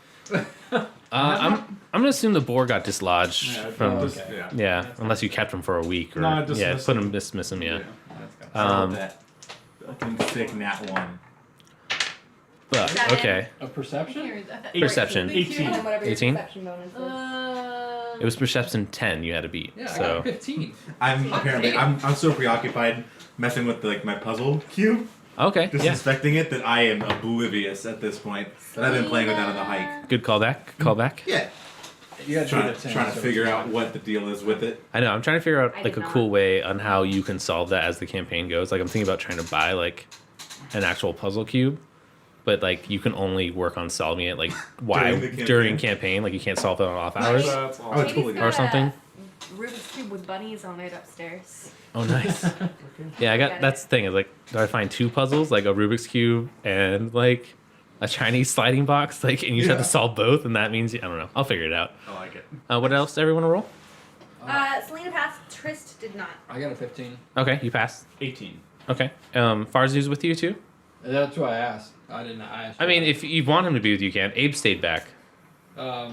I'm gonna assume the boar got dislodged Yeah, from. okay. Yeah, unless you kept him for a week or No, dismiss him. dismiss him. Yeah. That fucking sick nat one. But Seven. okay, A perception? perception. 18. And then whatever your 18? perception bonus is. It was perception 10 you had to beat. Yeah, I So got 15. I'm so preoccupied messing with like my puzzle cube Okay, just yeah. inspecting it, that I am oblivious at this point. And I've been playing with that on the hike. Good callback. Callback. Yeah. You gotta Trying do the 10, to so figure it's out fine. what the deal is with it. I know. I'm trying to figure out I like a did cool not. way on how you can solve that as the campaign goes. Like I'm thinking about trying to buy like an actual puzzle cube, but like you can only work on solving it like during campaign. Like you can't solve it on off hours. That's I awesome. would totally Katie's do Or got something. a Rubik's Cube with bunnies on it upstairs. Oh, nice. Yeah, I got Got that's it. the thing is like, do I find two puzzles like a Rubik's cube and like a Chinese sliding box? Like, and you just have to solve both, and that means I don't know. I'll figure it out. I like it. What else? Everyone to roll? Selena passed. Trist did not. I got a 15. Okay, you passed. 18. Okay. Farzu's with you too. That's what I asked. I didn't ask. I mean, if you want him to be with you, you can. Abe stayed back. Sure,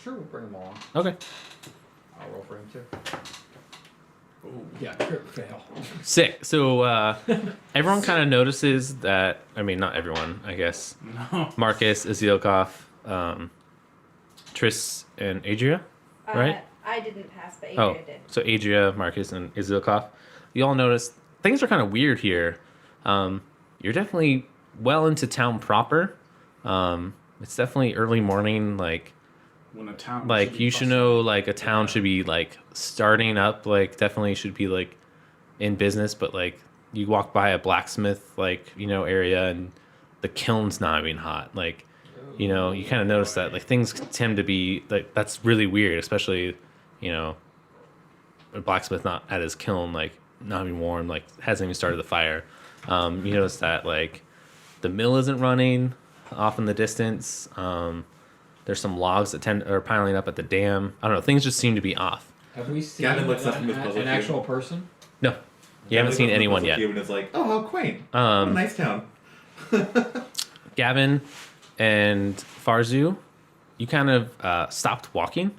we'll bring him along. Okay. I'll roll for him too. Oh, yeah, crit fail. Sick. So everyone kind of notices that. I mean, not everyone, I guess. No. Marcus, Azilkov, Triss, and Adria, right? I didn't pass, but Adria Oh, did. so Adria, Marcus, and Izilkov. You all notice things are kind of weird here. You're definitely well into town proper. It's definitely early morning. Like When a town. you be should bustling. know, like a town should be like starting up. Like definitely should be like in business. But like you walk by a blacksmith, like area, and the kiln's not even hot. Like you kind of notice that like things tend to be like that's really weird, especially a blacksmith not at his kiln, like not even warm, like hasn't even started the fire. You notice that like the mill isn't running off in the distance. There's some logs that are piling up at the dam. I don't know. Things just seem to be off. Have we seen Gavin looks up from his puzzle an cube. actual person? No, you haven't seen anyone yet. And it's like, oh, how quaint. What a nice town. Gavin and Farzu, you kind of stopped walking,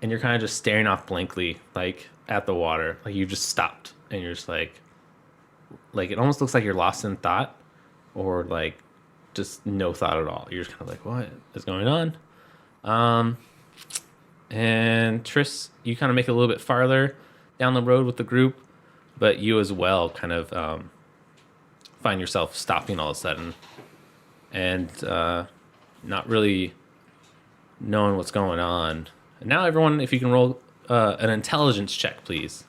and you're kind of just staring off blankly, like at the water. Like you just stopped, and you're just like it almost looks like you're lost in thought, or like just no thought at all. You're just kind of like, what is going on? And Triss, you kind of make it a little bit farther down the road with the group, but you as well kind of find yourself stopping all of a sudden and not really knowing what's going on. And now everyone, if you can roll an intelligence check, please.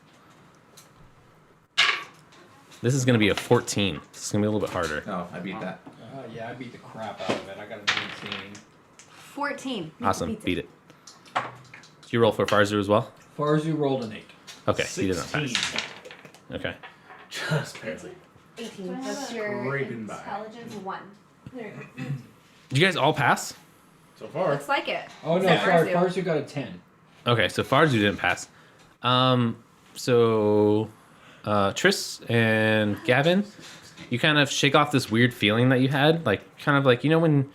This is going to be a 14. This is going to be a little bit harder. Oh, I beat that. Yeah, I beat the crap out of it. I got a 19. 14. Awesome. Beat it. Did you roll for Farzu as well? Farzu rolled an 8. Okay, he did not 16. pass. Okay. Just barely. 18. I That's have your Scraping by. intelligence 1. There you go. Did you guys all pass? So far. Looks like it. Oh, no, Except sorry. Farzu. Farzu got a 10. Okay, so Farzu didn't pass. So Triss and Gavin, you kind of shake off this weird feeling that you had, like kind of like when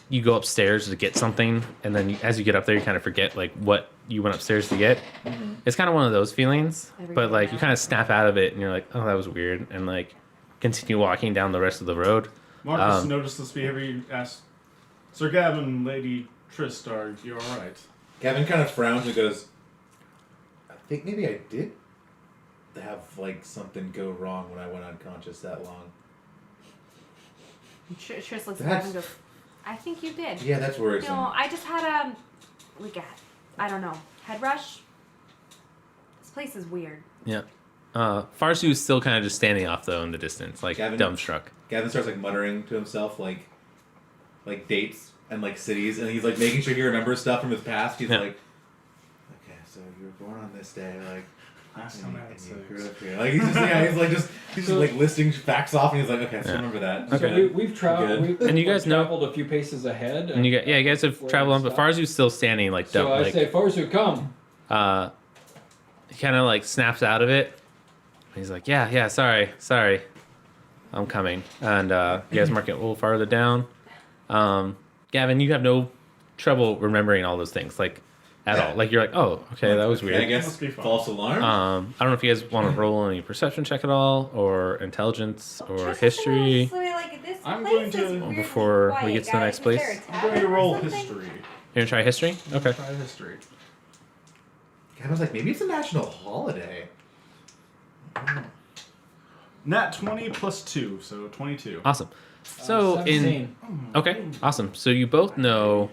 you go upstairs to get something, and then as you get up there, you kind of forget like what you went upstairs to get. Mm-hmm. It's kind of one of those feelings, Every but day like now. you kind of snap out of it, and you're like, oh, that was weird, and like continue walking down the rest of the road. Marcus noticed this behavior. You asked, Sir Gavin, Lady Trist, are you alright? Gavin kind of frowns and goes, I think maybe I did have like something go wrong when I went unconscious that long. Trish looks at That's- him and goes, I think you did. Yeah, that's worrisome. No, I just had I don't know, head rush. This place is weird. Yeah. Farsu is still kind of just standing off though in the distance, like Gavin? dumbstruck. Gavin starts like muttering to himself like dates and like cities, and he's like making sure he remembers stuff from his past. He's Yeah. like, okay, so you were born on this day, like. Last And time I you, had and you sex. grew up here. Like he's just like listing facts off, and he's like, okay, so Yeah. remember that. Okay. So we've traveled. Good. And you guys know- traveled a few paces ahead. And you guys have where traveled on, we but stopped. Farzu's still standing like dumb. So I like, say, Farzu, come. he kind of like snaps out of it. He's like, yeah, sorry, I'm coming. And you guys mark it a little farther down. Gavin, you have no trouble remembering all those things, like at all. Like you're like, oh, okay, that was I weird. guess Must be fun. false alarm. I don't know if you guys want to roll any perception check at all, or intelligence, or history. Like, this I'm place going is to- weirdly Before we quiet, get to the guys. next Is place. there a I'm tavern going to or roll something? history. You're gonna try history? Okay. Try history. Gavin's like, maybe it's a national holiday. Nat 20 plus 2, so 22. Awesome. So 17. Okay, awesome. So you both know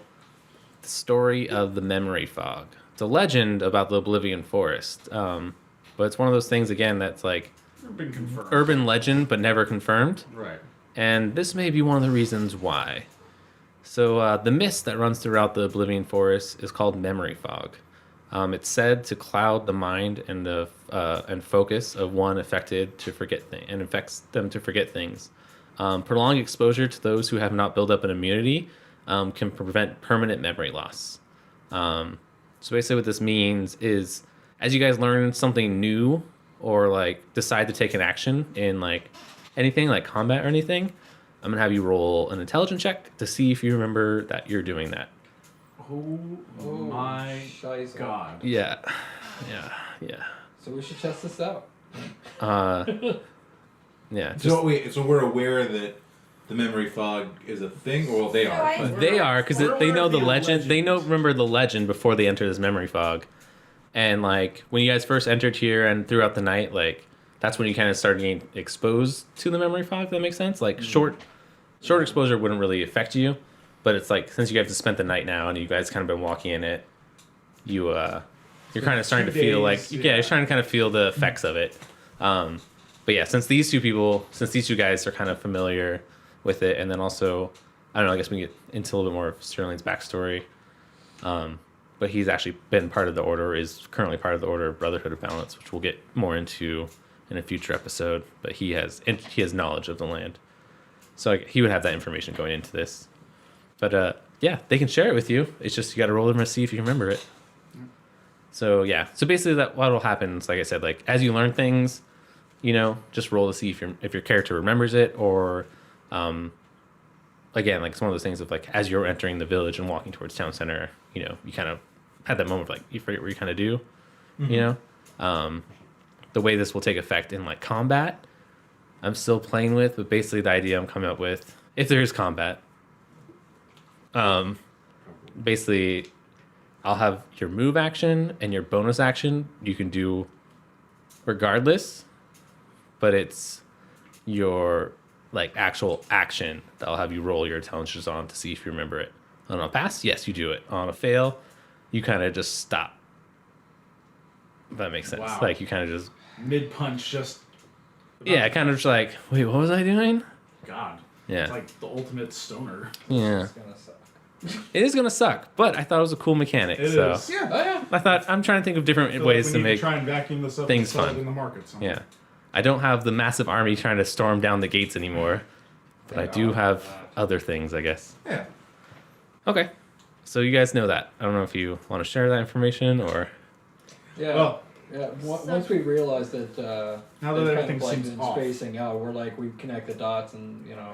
the story of the memory fog. It's a legend about the Oblivion Forest. But it's one of those things, again, that's like Never been confirmed. urban legend, but never confirmed. Right. And this may be one of the reasons why. So the mist that runs throughout the Oblivion Forest is called memory fog. It's said to cloud the mind and the and focus of one affected to forget and affects them to forget things. Prolonged exposure to those who have not built up an immunity can prevent permanent memory loss. So basically, what this means is, as you guys learn something new or like decide to take an action in like anything like combat or anything, I'm gonna have you roll an intelligence check to see if you remember that you're doing that. Oh my Scheiße. god. Yeah. So we should test this out. Yeah. Just, So wait, so we're aware that the memory fog is a thing, or well, they No, are. I- But they are because We're they aware know of the the legend. They know legends. remember the legend before they enter this memory fog, and like when you guys first entered here and throughout the night, like that's when you kind of started getting exposed to the memory fog. If that makes sense. Like short exposure wouldn't really affect you, but it's like since you guys have spent the night now and you guys kind of been walking in it, you're kind of starting to 2 feel like days, yeah, you're starting to kind of feel the effects of it. But yeah, since these two guys are kind of familiar with it, and then also, I don't know, I guess we can get into a little bit more of Sterling's backstory. But he's actually been part of the order, is currently part of the Order of Brotherhood of Balance, which we'll get more into in a future episode. But he has knowledge of the land, so like, he would have that information going into this. But yeah, they can share it with you. It's just you got to roll them to see if you remember it. So yeah, so basically that what will happen is, like I said, like as you learn things, you know, just roll to see if your character remembers it, or again, like it's one of those things of like as you're entering the village and walking towards town center, you know, you kind of had that moment of like you forget what you kind of do, you know. The way this will take effect in like combat, I'm still playing with, but basically the idea I'm coming up with, if there is combat, basically I'll have your move action and your bonus action you can do regardless, but it's your like actual action that I'll have you roll your intelligence on to see if you remember it. On a pass, yes, you do it. On a fail, you kind of just stop. If that makes sense. Wow. Like you kind of just Mid punch, just. yeah, kind of just like, wait, what was I doing? God. Yeah. It's like the ultimate stoner. Yeah, It's gonna suck. it is gonna suck, but I thought it was a cool mechanic. It so is. yeah. Oh yeah. I thought I'm trying to think of different Feel ways like to we need make try and vacuum this up things and sell fun. it in the market somehow. yeah. I don't have the massive army trying to storm down the gates anymore, but I do have other things, I guess. Yeah. Okay, so you guys know that. I don't know if you want to share that information or. Yeah. Well, Yeah, once we realized that Now that they've everything kind of seems in off. spacing out, we're like we connect the dots, and you know,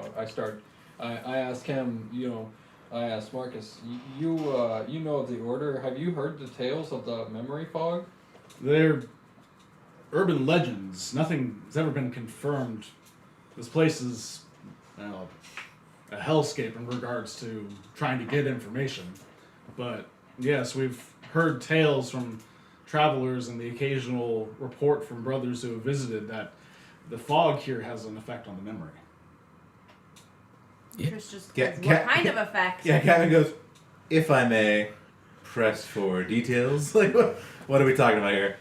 I asked him, you know, I asked Marcus, you know of the Order? Have you heard the tales of the memory fog? they're urban legends. Nothing has ever been confirmed. This place is, well, a hellscape in regards to trying to get information. But yes, we've heard tales from travelers and the occasional report from brothers who have visited that the fog here has an effect on the memory. Chris just Yeah, goes, ca- what kind of effect? Yeah, Kevin goes, if I may, press for details. Like, what are we talking about here?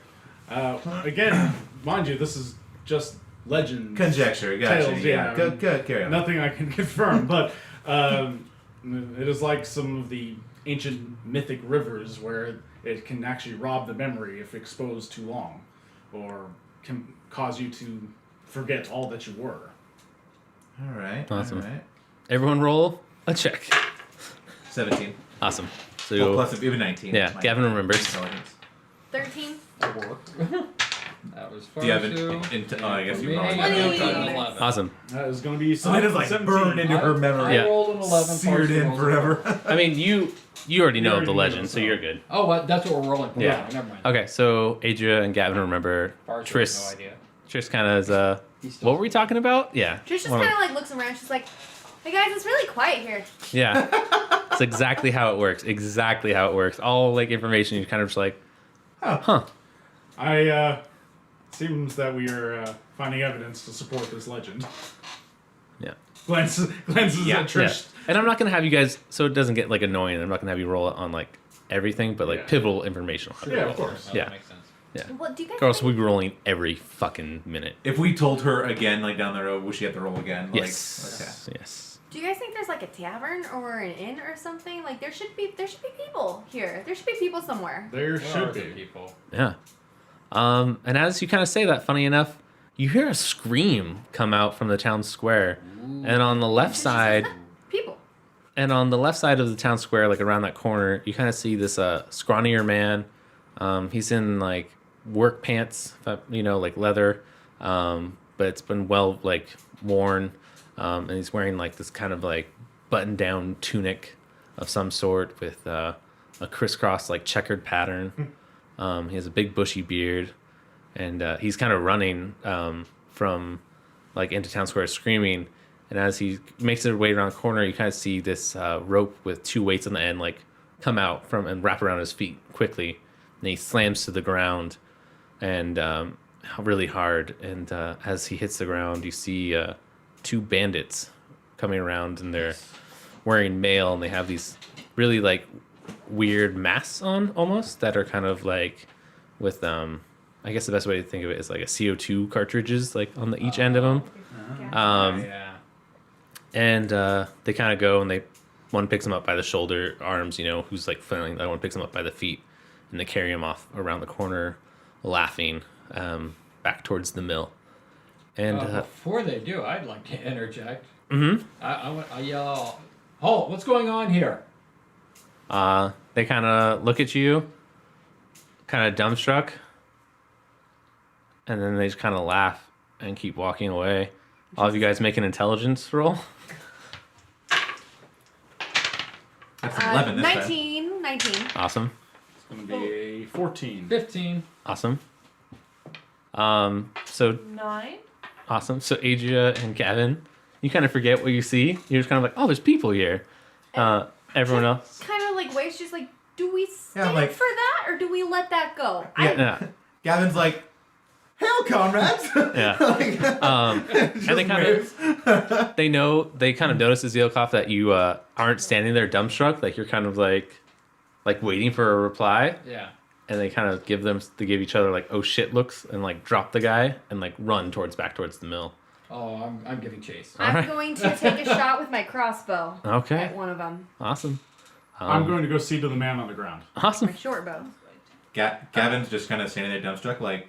Again, mind you, this is just legend. Conjecture, gotcha. Tales, yeah, yeah. Go, carry on. Nothing I can confirm, but it is like some of the ancient mythic rivers where it can actually rob the memory if exposed too long, or can cause you to forget all that you were. All right. Awesome. All right. Everyone roll a check. 17. Awesome. So Well, plus even 19. yeah, My Gavin remembers. intelligence. 13. 4. That was far Do you have too. oh, I guess For you me, probably I Twenty. got an 11. Awesome. That is going to be So it is like 17. burned into her memory. I Yeah. rolled an 11. Seared Parker in rolled forever. I mean, you already know already the know, legend, so so- you're good. Oh, what? That's what we're rolling. Yeah. Never mind. Okay, so Adria and Gavin remember. Parker Tris. has no idea. Tris kind of is He's still what were we talking about? Yeah. Trish just One kind of- of like looks around. She's like, hey guys, it's really quiet here. Yeah. It's exactly how it works. Exactly how it works. All like information, you kind of just like, huh. I seems that we are finding evidence to support this legend. Yeah. Glances at Trish. And I'm not gonna have you guys, so it doesn't get like annoying. I'm not gonna have you roll it on like everything, but like Yeah. pivotal information. I'll have you Yeah, roll. of course. Yeah. That makes sense. Yeah. Well, do you guys? Or else we'll be rolling every fucking minute. If we told her again, like down the road, will she have to roll again? Like, Yes. Okay. Yes. Do you guys think there's like a tavern or an inn or something? Like there should be people here. There should be people somewhere. There Where should are the be. people. Yeah. And as you kind of say that, funny enough, you hear a scream come out from the town square, and on the left side. People. And on the left side of the town square, like around that corner, you kind of see this scrawnier man. He's in like work pants, like leather, but it's been well like worn, and he's wearing like this kind of like button-down tunic of some sort with a crisscross like checkered pattern. He has a big bushy beard, and he's kind of running from like into town square screaming. And as he makes his way around the corner, you kind of see this rope with two weights on the end, like come out from and wrap around his feet quickly. And he slams to the ground, and really hard. And as he hits the ground, you see two bandits coming around, and they're wearing mail, and they have these really like weird masks on, almost that are kind of like with I guess the best way to think of it is like a CO2 cartridges like on each end of them. Yeah. And they kind of go, and one picks him up by the shoulder arms, who's like flailing. The other one picks him up by the feet, and they carry him off around the corner, laughing, back towards the mill. And Before they do, I'd like to interject. mhm. I yell, "Halt! What's going on here?" They kind of look at you, kind of dumbstruck, and then they just kind of laugh and keep walking away. All of you guys make an intelligence roll. That's an 11 this time. 19. Awesome. It's going to be a 14. 15. Awesome. So 9. awesome. So Adria and Gavin, you kind of forget what you see. You're just kind of like, oh, there's people here. Everyone else. Kind of like waves, just like, do we stand like- for that or do we let that go? Yeah. Gavin's like, "Hail, comrades!" Yeah. Like, And they kind waves. of they kind of notice as Zealcoff that you aren't standing there dumbstruck, like you're kind of like waiting for a reply, Yeah. and they kind of give each other like oh shit looks and like drop the guy and like run back towards the mill. Oh, I'm giving chase. I'm Alright. going to take a shot with my crossbow Okay. at one of them. Awesome. I'm going to go see to the man on the ground. Awesome. My short bow. Gavin's just kind of standing there dumbstruck, like,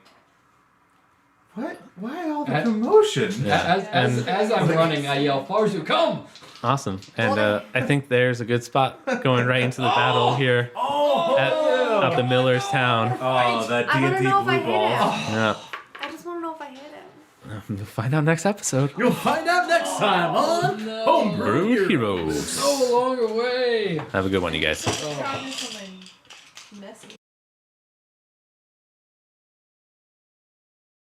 "What? Why all the At- commotion?" Yeah. As I'm running, I yell, "Farzu, come!" Awesome. And I think there's a good spot going right into the battle here at the Miller's town. Oh, that I want to D&D know if I blue hit ball. it. Yeah. I just want to know if I hit it. You'll find out next episode. You'll find out next time on No. Homebrewed Brew Heroes. So long away. Have a good one, you guys. Probably something messy.